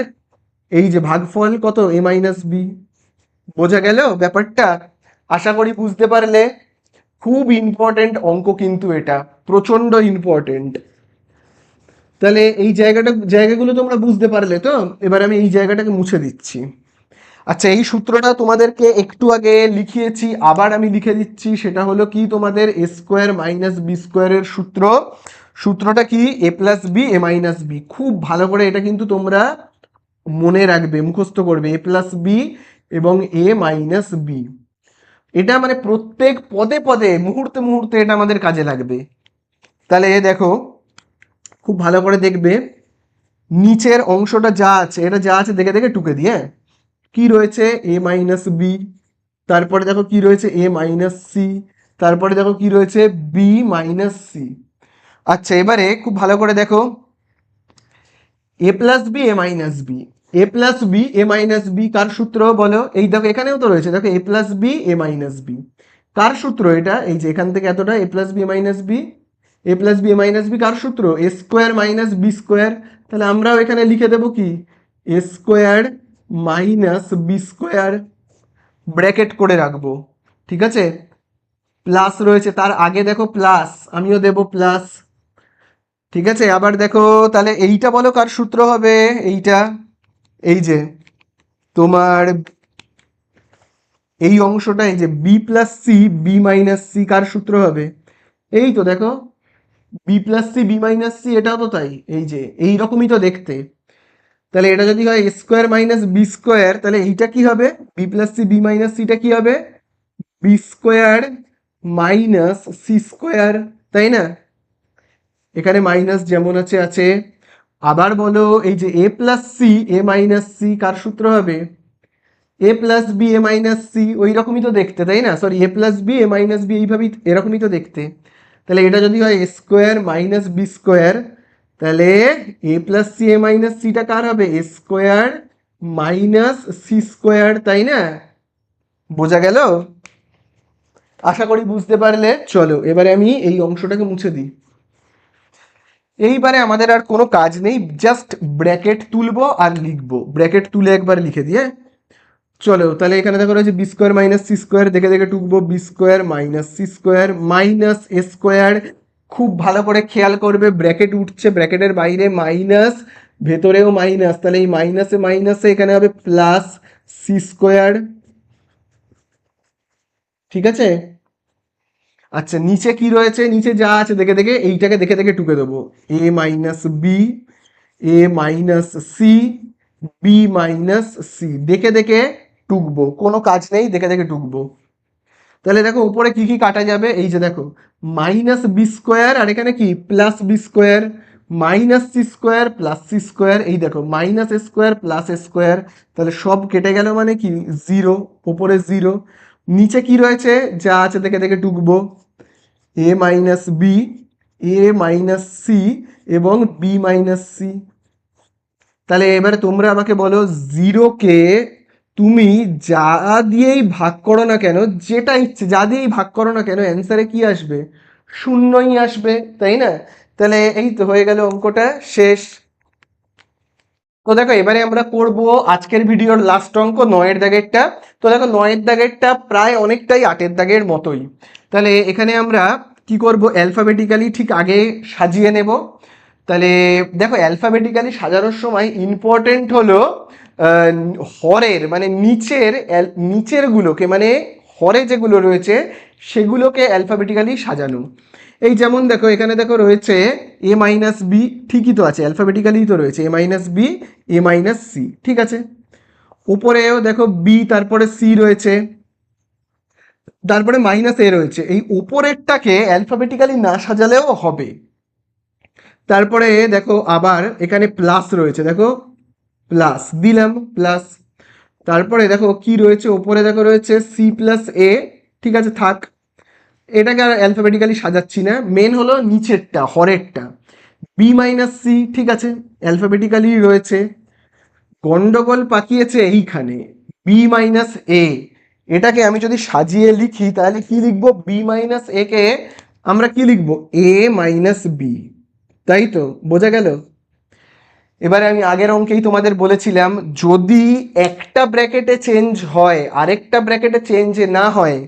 এই যে ভাগফল কত, এ মাইনাস বি। বোঝা গেল ব্যাপারটা? আশা করি বুঝতে পারলে। খুব ইম্পর্টেন্ট অঙ্ক কিন্তু এটা, প্রচন্ড ইম্পর্টেন্ট। তাহলে এই জায়গাগুলো তোমরা বুঝতে পারলে তো? এবার আমি এই জায়গাটাকে মুছে দিচ্ছি। আচ্ছা, এই সূত্রটা তোমাদেরকে একটু আগে লিখিয়েছি, আবার আমি লিখে দিচ্ছি। সেটা হলো কি, তোমাদের এ স্কোয়ার মাইনাস বি স্কোয়ারের সূত্র। সূত্রটা কি, এ প্লাস বি, এ মাইনাস বি। খুব ভালো করে এটা কিন্তু তোমরা মনে রাখবে, মুখস্থ করবে, এ প্লাস বি এবং এ মাইনাস বি। এটা মানে প্রত্যেক পদে পদে, মুহূর্তে মুহূর্তে এটা আমাদের কাজে লাগবে। তাহলে দেখো খুব ভালো করে দেখবে, নিচের অংশটা যা আছে, এটা যা আছে দেখে দেখে টুকে দিয়ে, কি রয়েছে, এ মাইনাস বি, তারপরে দেখো কি রয়েছে, এ মাইনাস সি, তারপরে দেখো কি রয়েছে, বি মাইনাস সি। আচ্ছা, এবারে খুব ভালো করে দেখো, a plus B, A minus B, a plus B, A minus b কার সূত্র বলো? এই দেখো এখানেও তো রয়েছে, দেখো a plus B, A minus b কার সূত্র এটা? এই যে এখান থেকে এতটা a plus B, A minus B, a plus B, A minus b কার সূত্র? A square minus B square. তাহলে আমরাও এখানে লিখে দেবো কি, a square minus B square, bracket করে রাখবো। ঠিক আছে? প্লাস রয়েছে, তার আগে দেখো প্লাস, আমিও দেব প্লাস। ঠিক আছে? আবার দেখো, তাহলে এইটা বলো কার সূত্র হবে? এইটা, এই যে তোমার এই অংশটা এই যে B plus C B minus C কার সূত্র হবে? এই তো দেখো b plus C B minus c, এটাও তো তাই, এই যে এইরকমই তো দেখতে। তাহলে এটা যদি হয় A square minus B square, তাহলে এইটা কি হবে? B plus C B minus সিটা কি হবে? B square minus C square, তাই না? এখানে মাইনাস যেমন আছে আছে। আবার বলো এই যে এ প্লাস সি এ মাইনাস সি কার সূত্র হবে? এ plus B A minus C, ওই রকমই তো দেখতে, তাই না? Sorry, A plus B A minus B, এইভাবেই এরকমই তো দেখতে। তাহলে এটা যদি হয় A square minus B square, তাহলে এ প্লাস সি এ মাইনাস সিটা কার হবে? এ স্কোয়ার মাইনাস সি স্কোয়ার, তাই না? বোঝা গেল? আশা করি বুঝতে পারলে। চলো এবারে আমি এই অংশটাকে মুছে দিই। এইবারে আমাদের আর কোনো কাজ নেই, জাস্ট ব্র্যাকেট তুলবো আর লিখবো। ব্র্যাকেট তুলে একবার লিখে দিয়ে চলো, তাহলে এখানে দেখো রয়েছে b square minus C square, দেখে দেখে টুকবো। B square minus C square minus এ স্কোয়ার। খুব ভালো করে খেয়াল করবে, ব্র্যাকেট উঠছে, ব্র্যাকেটের বাইরে মাইনাস, ভেতরেও মাইনাস, তাহলে এই মাইনাসে মাইনাসে এখানে হবে প্লাস সি স্কোয়ার। ঠিক আছে? আচ্ছা, নিচে কি রয়েছে? নিচে যা আছে দেখে দেখে এইটাকে দেখে দেখে টুকে দেবো। A minus B A minus C B minus c, দেখে দেখে টুকবো, কোনো কাজ নেই, দেখে দেখে টুকবো। তাহলে দেখো উপরে কি কি কাটা যাবে, এই যে দেখো মাইনাস বি স্কোয়ার, আর এখানে কি plus B square, minus C square plus C square, এই দেখো minus A square plus A square, তাহলে সব কেটে গেল, মানে কি জিরো, উপরে জিরো। নিচে কি রয়েছে? যা আছে দেখে দেখে টুকবো। এ minus B A minus C এবং বি মাইনাস সি। তাহলে এবারে তোমরা আমাকে বলো, জিরোকে তুমি যা দিয়েই ভাগ করো না কেন, যেটা ইচ্ছে যা দিয়েই ভাগ করো না কেন, অ্যান্সারে কি আসবে? শূন্যই আসবে, তাই না? তাহলে এই তো হয়ে গেল, অঙ্কটা শেষ। তো দেখো এবারে আমরা করব আজকের ভিডিওর লাস্ট অঙ্ক, নয়ের দাগেরটা। তো দেখো নয়ের দাগেরটা প্রায় অনেকটাই আটের দাগের মতোই। তাহলে এখানে আমরা কি করব, অ্যালফাবেটিক্যালি ঠিক আগে সাজিয়ে নেব। তাহলে দেখো অ্যালফাবেটিক্যালি সাজানোর সময় ইম্পর্টেন্ট হলো আহ, হরের মানে নিচেরগুলোকে, মানে হরে যেগুলো রয়েছে সেগুলোকে অ্যালফাবেটিক্যালি সাজানো। এই যেমন দেখো এখানে দেখো রয়েছে এ মাইনাস বি, ঠিকই তো আছে, অ্যালফাবেটিক্যালি তো রয়েছে a minus B A minus C, ঠিক আছে। উপরেও দেখো বি, তারপরে সি রয়েছে, তারপরে মাইনাস এ রয়েছে। এই উপরেরটাকে অ্যালফাবেটিক্যালি না সাজালেও হবে। তারপরে দেখো আবার এখানে প্লাস রয়েছে, দেখো প্লাস দিলাম প্লাস। তারপরে দেখো কি রয়েছে, ওপরে দেখো রয়েছে সি প্লাস এ, ঠিক আছে থাক, এটাকে আর অ্যালফাবেটিক্যালি সাজাচ্ছি না। মেন হলো নিচেরটা, হরেরটা, বি মাইনাস সি, ঠিক আছে অ্যালফাবেটিক্যালি রয়েছে। গন্ডগোল পাকিয়েছে এইখানে, বি মাইনাস এ, এটাকে আমি যদি সাজিয়ে লিখি তাহলে কি লিখবো? বি মাইনাস এ কে আমরা কি লিখবো? এ মাইনাস বি, তাই তো? বোঝা গেল? এবারে আমি আগের অঙ্কেই তোমাদের বলেছিলাম, যদি একটা ব্র্যাকেটে চেঞ্জ হয় আরেকটা ব্র্যাকেটে চেঞ্জ না হয়,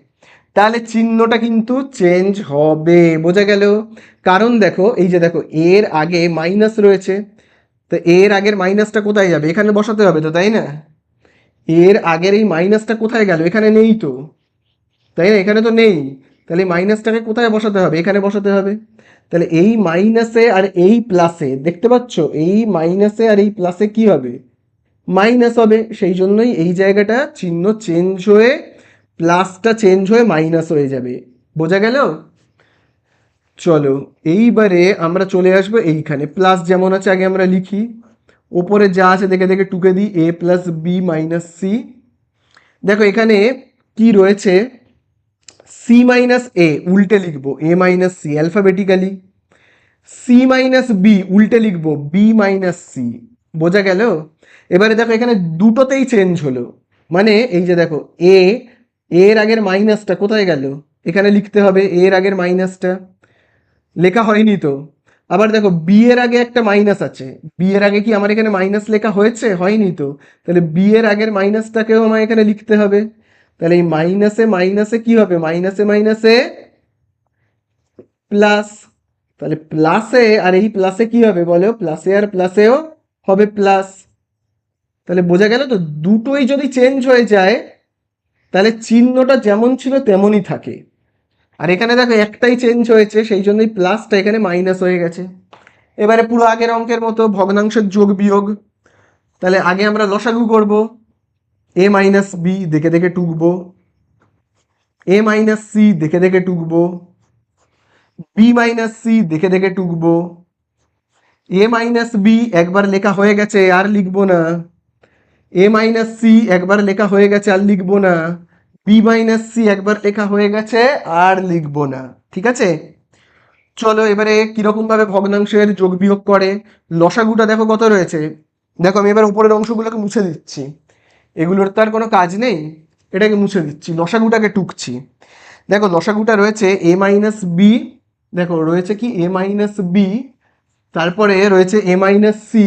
তাহলে চিহ্নটা কিন্তু চেঞ্জ হবে। বোঝা গেল? কারণ দেখো এই যে দেখো এর আগে মাইনাস রয়েছে, তো এর আগের মাইনাসটা কোথায় যাবে? এখানে বসাতে হবে তো, তাই না? এর আগের এই মাইনাসটা কোথায় গেল? এখানে নেই তো, তাই না? এখানে তো নেই, তাহলে মাইনাসটাকে কোথায় বসাতে হবে? এখানে বসাতে হবে। তাহলে এই মাইনাসে আর এই প্লাসে, দেখতে পাচ্ছ এই মাইনাসে আর এই প্লাসে কি হবে? মাইনাস হবে। সেই জন্যই এই জায়গাটা চিহ্ন চেঞ্জ হয়ে প্লাসটা চেঞ্জ হয়ে মাইনাস হয়ে যাবে। বোঝা গেল? চলো এইবারে আমরা চলে আসবো এইখানে, প্লাস যেমন আছে আগে আমরা লিখি, ওপরে যা আছে দেখে দেখে টুকে দিই, a plus b minus c. দেখো এখানে কি রয়েছে, সি মাইনাস এ উল্টে লিখবো a minus c alphabetically, c minus b উল্টে লিখবো বি মাইনাস সি। বোঝা গেল? এবারে দেখো এখানে দুটোতেই চেঞ্জ হলো, মানে এই যে দেখো এর আগের মাইনাসটা কোথায় গেল? এখানে লিখতে হবে এর আগের মাইনাসটা, লেখা হয়নি তো। আবার দেখো বি এর আগে একটা মাইনাস আছে, বি এর আগে কি আমার এখানে মাইনাস লেখা হয়েছে? হয়নি তো। তাহলে বি এর আগের মাইনাসটাকেও আমার এখানে লিখতে হবে। তাহলে এই মাইনাসে মাইনাসে কি হবে? মাইনাসে মাইনাসে প্লাস। তাহলে প্লাসে আর এই প্লাসে কি হবে বলো? প্লাসে আর প্লাসেও হবে প্লাস। তাহলে বোঝা গেল তো, দুটোই যদি চেঞ্জ হয়ে যায় তাহলে চিহ্নটা যেমন ছিল তেমনই থাকে। আর এখানে দেখো একটাই চেঞ্জ হয়েছে, সেই জন্যই প্লাসটা এখানে মাইনাস হয়ে গেছে। এবারে পুরো আগের অঙ্কের মতো ভগ্নাংশের যোগ বিয়োগ। তাহলে আগে আমরা লসাগু করব, এ মাইনাস বি দেখে দেখে টুকবো, এ মাইনাস সি দেখে দেখে টুকবো, বি মাইনাস সি দেখে দেখে টুকবো, এ মাইনাস বি একবার লেখা হয়ে গেছে আর লিখবো না, এ মাইনাস সি একবার লেখা হয়ে গেছে আর লিখবো না, বি মাইনাস সি একবার লেখা হয়ে গেছে আর লিখবো না। ঠিক আছে, চলো এবারে কিরকম ভাবে ভগ্নাংশের যোগ বিয়োগ করে। লসাগুটা দেখো কত রয়েছে, দেখো আমি এবার উপরের অংশগুলোকে মুছে দিচ্ছি, এগুলোর তো আর কোনো কাজ নেই, এটাকে মুছে দিচ্ছি, লসাগুটাকে টুকছি। দেখো লসাগুটা রয়েছে এ মাইনাস বি, দেখো রয়েছে কি এ মাইনাস বি, তারপরে রয়েছে এ মাইনাস সি,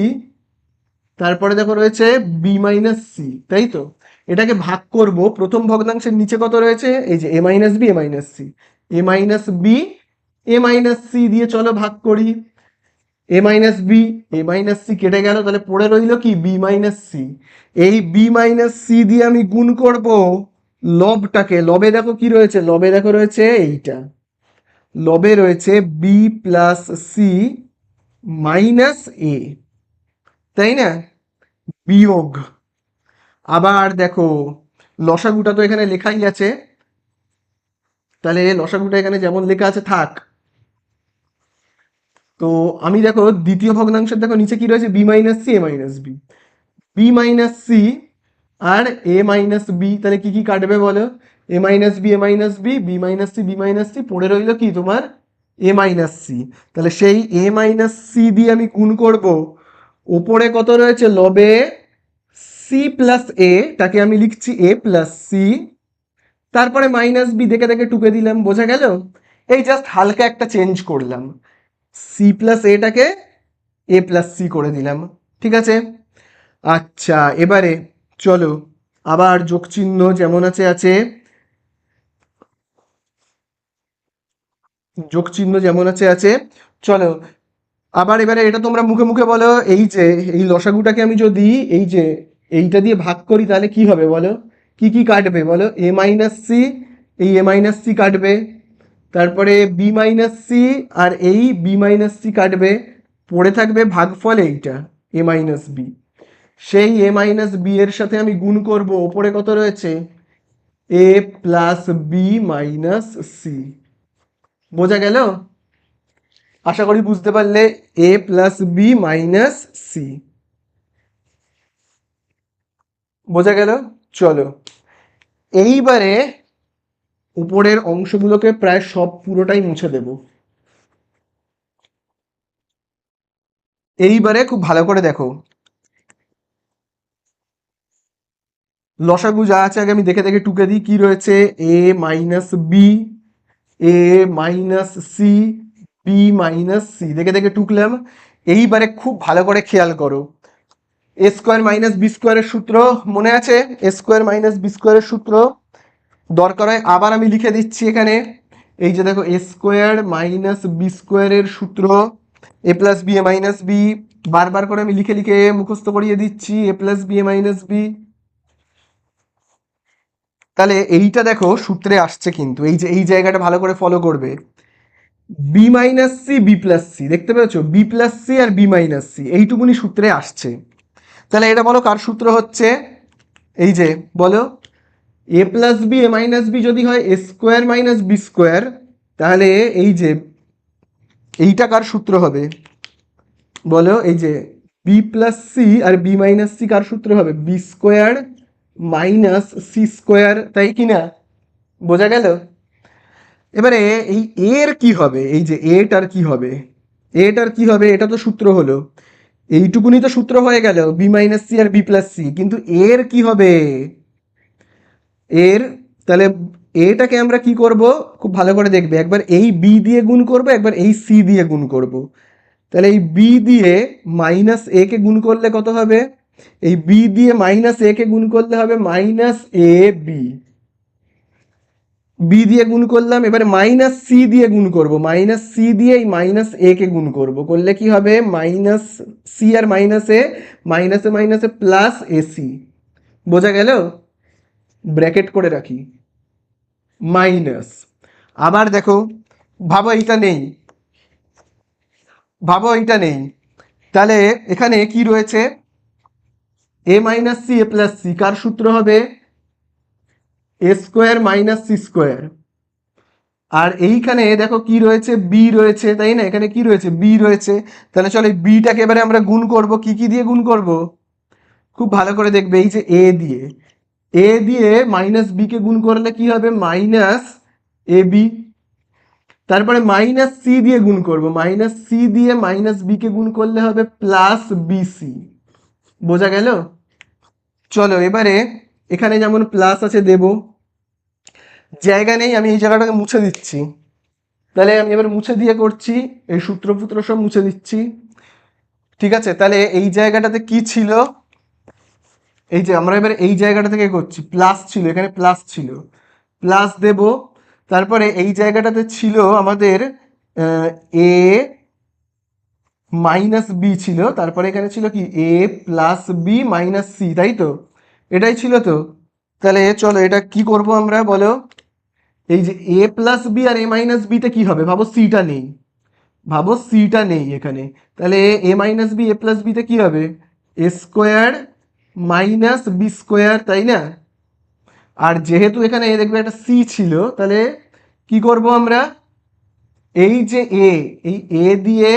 তারপরে দেখো রয়েছে বি মাইনাস সি, তাই তো। এটাকে ভাগ করব, প্রথম ভগ্নাংশের নিচে কত রয়েছে, এই যে এ মাইনাস বি, এ মাইনাস সি, এ মাইনাস বি, এ মাইনাস সি দিয়ে চলো ভাগ করি। এ মাইনাস বি, এ মাইনাস সি কেটে গেল, তাহলে পড়ে রইল কি বি মাইনাস সি। এই বি মাইনাস সি দিয়ে আমি গুণ করব লবটাকে, লবে দেখো কি রয়েছে, লবে দেখো রয়েছে এইটা, লবে রয়েছে বি প্লাস সি মাইনাস এ, তাই না, বিয়োগ। আবার দেখো লসাগুটা তো এখানে লেখাই আছে, তাহলে লসাগুটা এখানে যেমন লেখা আছে থাক। তো আমি দেখো দ্বিতীয় ভগ্নাংশের দেখো নিচে কি রয়েছে, বি মাইনাস সি, এ minus b, b minus C আর এ মাইনাস বি, তাহলে কি কি কাটবে বলো, a minus B, A minus b, b minus C, B minus c, পড়ে রইলো কি তোমার এ মাইনাস সি। তাহলে সেই এ মাইনাস সি দিয়ে আমি গুণ করব, ওপরে কত রয়েছে লবে সি প্লাস এ, তাকে আমি লিখছি এ প্লাস সি, তারপরে মাইনাস বি দেখে দেখে টুকে দিলাম, বোঝা গেল। এই জাস্ট হালকা একটা চেঞ্জ করলাম, সি প্লাস এটাকে এ প্লাস সি করে দিলাম। ঠিক আছে, আচ্ছা এবারে চলো আবার যোগ চিহ্ন যেমন আছে আছে, যোগ চিহ্ন যেমন আছে আছে, চলো আবার এবারে এটা তোমরা মুখে মুখে বলো, এই যে এই লসাগুটাকে আমি যদি এই যে এইটা দিয়ে ভাগ করি তাহলে কি হবে বলো, কি কি কাটবে বলো, এ মাইনাস সি, এই এ মাইনাস সি কাটবে, তারপরে বি মাইনাস সি আর এই বি মাইনাস সি কাটবে, পড়ে থাকবে ভাগফল এইটা এ মাইনাস বি, সেই এ মাইনাস বি এর সাথে আমি গুণ করব, ওপরে কত রয়েছে এ প্লাস বি মাইনাস সি, বোঝা গেল, আশা করি বুঝতে পারলে, এ প্লাস বি মাইনাস সি, বোঝা গেল। চলো এইবারে উপরের অংশগুলোকে প্রায় সব পুরোটাই মুছে দেব। এইবারে খুব ভালো করে দেখো, লসাগু যা আছে আগে আমি দেখে দেখে টুকে দিই, কি রয়েছে a minus B, A minus C, B minus c, দেখে দেখে টুকলাম। এইবারে খুব ভালো করে খেয়াল করো, এ স্কোয়ার মাইনাস বি স্কোয়ারের সূত্র মনে আছে, এ স্কোয়ার মাইনাস বি স্কোয়ারের সূত্র, দরকার হয় আবার আমি লিখে দিচ্ছি এখানে, এই যে দেখো এ স্কোয়ার মাইনাস বি স্কোয়ারের সূত্র, এ plus B A minus B, বারবার করে আমি লিখে লিখে মুখস্থ করিয়ে দিচ্ছি, এ plus B A minus b. তাহলে এইটা দেখো সূত্রে আসছে, কিন্তু এই যে এই জায়গাটা ভালো করে ফলো করবে, B minus C B plus C, দেখতে পেয়েছো বি প্লাস সি আর বি মাইনাস সি, এইটুকুনি সূত্রে আসছে। তাহলে এটা বলো কার সূত্র হচ্ছে, এই যে বলো এ plus B A minus B যদি হয় A square minus B square, তাহলে এই যে এইটা কার সূত্র হবে বলো, এই যে বি প্লাস সি আর বি মাইনাস সি কার সূত্র হবে, B square minus C square, তাই কি না, বোঝা গেল। এবারে এই এর কি হবে, এই যে এটার কি হবে, এটার কি হবে, এটা তো সূত্র হলো, এইটুকুনি তো সূত্র হয়ে গেল বি মাইনাস সি আর বি প্লাস সি, কিন্তু এর কি হবে, এর, তাহলে এটাকে আমরা কি করব, খুব ভালো করে দেখবে, একবার এই বি দিয়ে গুণ করব, একবার এই সি দিয়ে গুণ করব। তাহলে এই বি দিয়ে মাইনাস এ কে গুণ করলে কত হবে, এই বি দিয়ে মাইনাস এ কে গুণ করলে হবে মাইনাস এ বি, বি দিয়ে গুণ করলাম, এবারে মাইনাস সি দিয়ে গুণ করব, মাইনাস সি দিয়ে এই মাইনাস এ কে গুণ করব, করলে কি হবে মাইনাস সি আর মাইনাসে, মাইনাসে মাইনাসে প্লাস এসি, বোঝা গেল। ব্র্যাকেট করে রাখি, মাইনাস, আবার দেখো ভাবো এইটা নেই, ভাবো এইটা নেই, তাহলে এখানে কি রয়েছে, a minus C A plus C, কার সূত্র হবে, এ স্কোয়ার মাইনাস সি স্কোয়ার। আর এইখানে দেখো কি রয়েছে, বি রয়েছে, তাই না, এখানে কি রয়েছে, বি রয়েছে। তাহলে চলো এই বিটাকে এবারে আমরা গুণ করব, কি কি দিয়ে গুণ করব, খুব ভালো করে দেখবে, এই যে এ দিয়ে মাইনাস বি কে গুণ করলে কি হবে, মাইনাস এ বি। তারপরে মাইনাস সি দিয়ে গুণ করব, মাইনাস সি দিয়ে মাইনাস বি কে গুণ করলে হবে প্লাস বিসি। বোঝা গেল? চলো এবারে এখানে যেমন প্লাস আছে দেব, জায়গা নেই, আমি এই জায়গাটাকে মুছে দিচ্ছি। তাহলে আমি এবার মুছে দিয়ে করছি, এই সূত্র ফুত্র সব মুছে দিচ্ছি। ঠিক আছে, তাহলে এই জায়গাটাতে কি ছিল, এই যে আমরা এবার এই জায়গাটা থেকে করছি, প্লাস ছিল, এখানে প্লাস ছিল, প্লাস দেব। তারপরে এই জায়গাটাতে ছিল আমাদের এ মাইনাস বি ছিল, তারপরে এখানে ছিল কি এ প্লাস বি মাইনাস সি, তাই তো, এটাই ছিল তো। তাহলে চলো এটা কি করব আমরা বলো, এই যে এ প্লাস বি আর এ মাইনাস বিতে কি হবে, ভাবো সিটা নেই, ভাবো সিটা নেই এখানে, তাহলে এ মাইনাস বি এ প্লাস বিতে কি হবে, এ স্কোয়ার মাইনাস বি স্কোয়ার, তাই না। আর যেহেতু এখানে দেখবে একটা সি ছিল, তাহলে কি করব আমরা, এই যে এই এ দিয়ে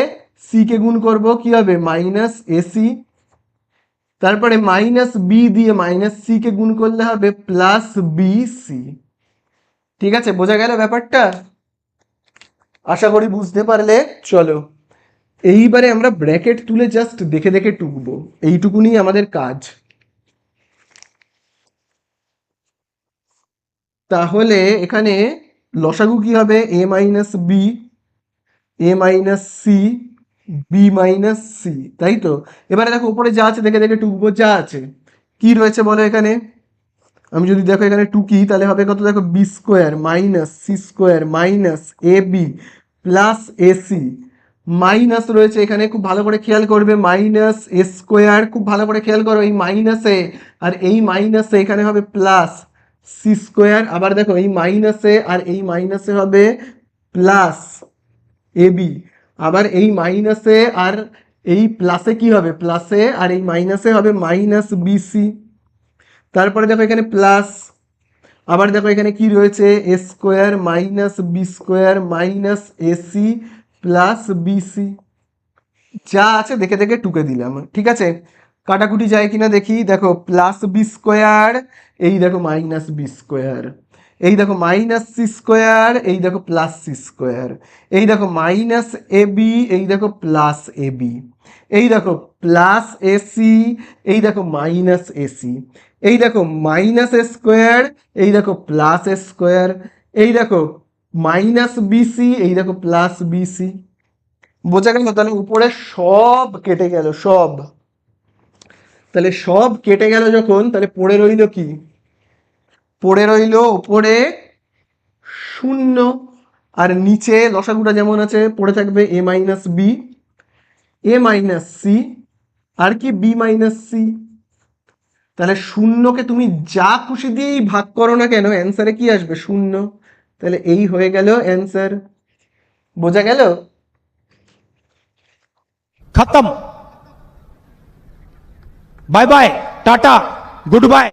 সি কে গুণ করব, কি হবে, মাইনাস এসি। তারপরে মাইনাস বি দিয়ে মাইনাস সি কে গুণ করলে হবে প্লাস বি সি। ঠিক আছে, বোঝা গেল ব্যাপারটা, আশা করি বুঝতে পারলে। চলো এইবারে আমরা ব্র্যাকেট তুলে জাস্ট দেখে দেখে টুকবো, এইটুকুনি আমাদের কাজ। তাহলে এখানে লসাগু কি হবে, a minus B, A minus C, B minus c, তাই তো। এবারে দেখো উপরে যা আছে দেখে দেখে টুকবো, যা আছে কি রয়েছে বলো এখানে, আমি যদি দেখো এখানে টুকি তাহলে হবে কত, দেখো b square minus C square minus a b plus a c, minus রয়েছে এখানে, খুব ভালো করে খেয়াল করবে, মাইনাস এ স্কোয়ার, খুব ভালো করে খেয়াল করো, এই মাইনাসে আর এই মাইনাসে এখানে হবে প্লাস সি স্কোয়ার, আবার দেখো এই মাইনাসে আর এই মাইনাসে হবে প্লাস এ বি, আবার এই মাইনাসে আর এই প্লাসে কি হবে, প্লাসে আর এই মাইনাসে হবে মাইনাস বিসি। তারপরে দেখো এখানে প্লাস, আবার দেখো এখানে কি রয়েছে, a square minus B square minus a c plus b c, যা আছে দেখে দেখে টুকে দিলাম। ঠিক আছে, কাটাকুটি যায় কিনা দেখি, দেখো প্লাস বি স্কোয়ার, এই দেখো মাইনাস বি স্কোয়ার, এই দেখো মাইনাস সি স্কোয়ার, এই দেখো প্লাস সি স্কোয়ার, এই দেখো মাইনাস এ বি, এই দেখো প্লাস এ বি, এই দেখো প্লাস এসি, এই দেখো মাইনাস এসি, এই দেখো মাইনাস এ স্কোয়ার, এই দেখো প্লাস এ স্কোয়ার, এই দেখো মাইনাস বিসি, এই দেখো প্লাস বিসি। বোঝা গেল? তাহলে উপরে সব কেটে গেল, সব, তাহলে সব কেটে গেল যখন, তাহলে পড়ে রইল কি, পড়ে রইল উপরে শূন্য, আর নিচে লসাগুটা যেমন আছে পড়ে থাকবে এ মাইনাস বি, এ মাইনাস সি, আর কি বি মাইনাস সি। তাহলে শূন্যকে তুমি যা খুশি দিয়েই ভাগ করো না কেন, অ্যান্সারে কি আসবে, শূন্য। তাহলে এই হয়ে গেল অ্যান্সার। বোঝা গেল? खत्म। Bye bye, tata, good bye.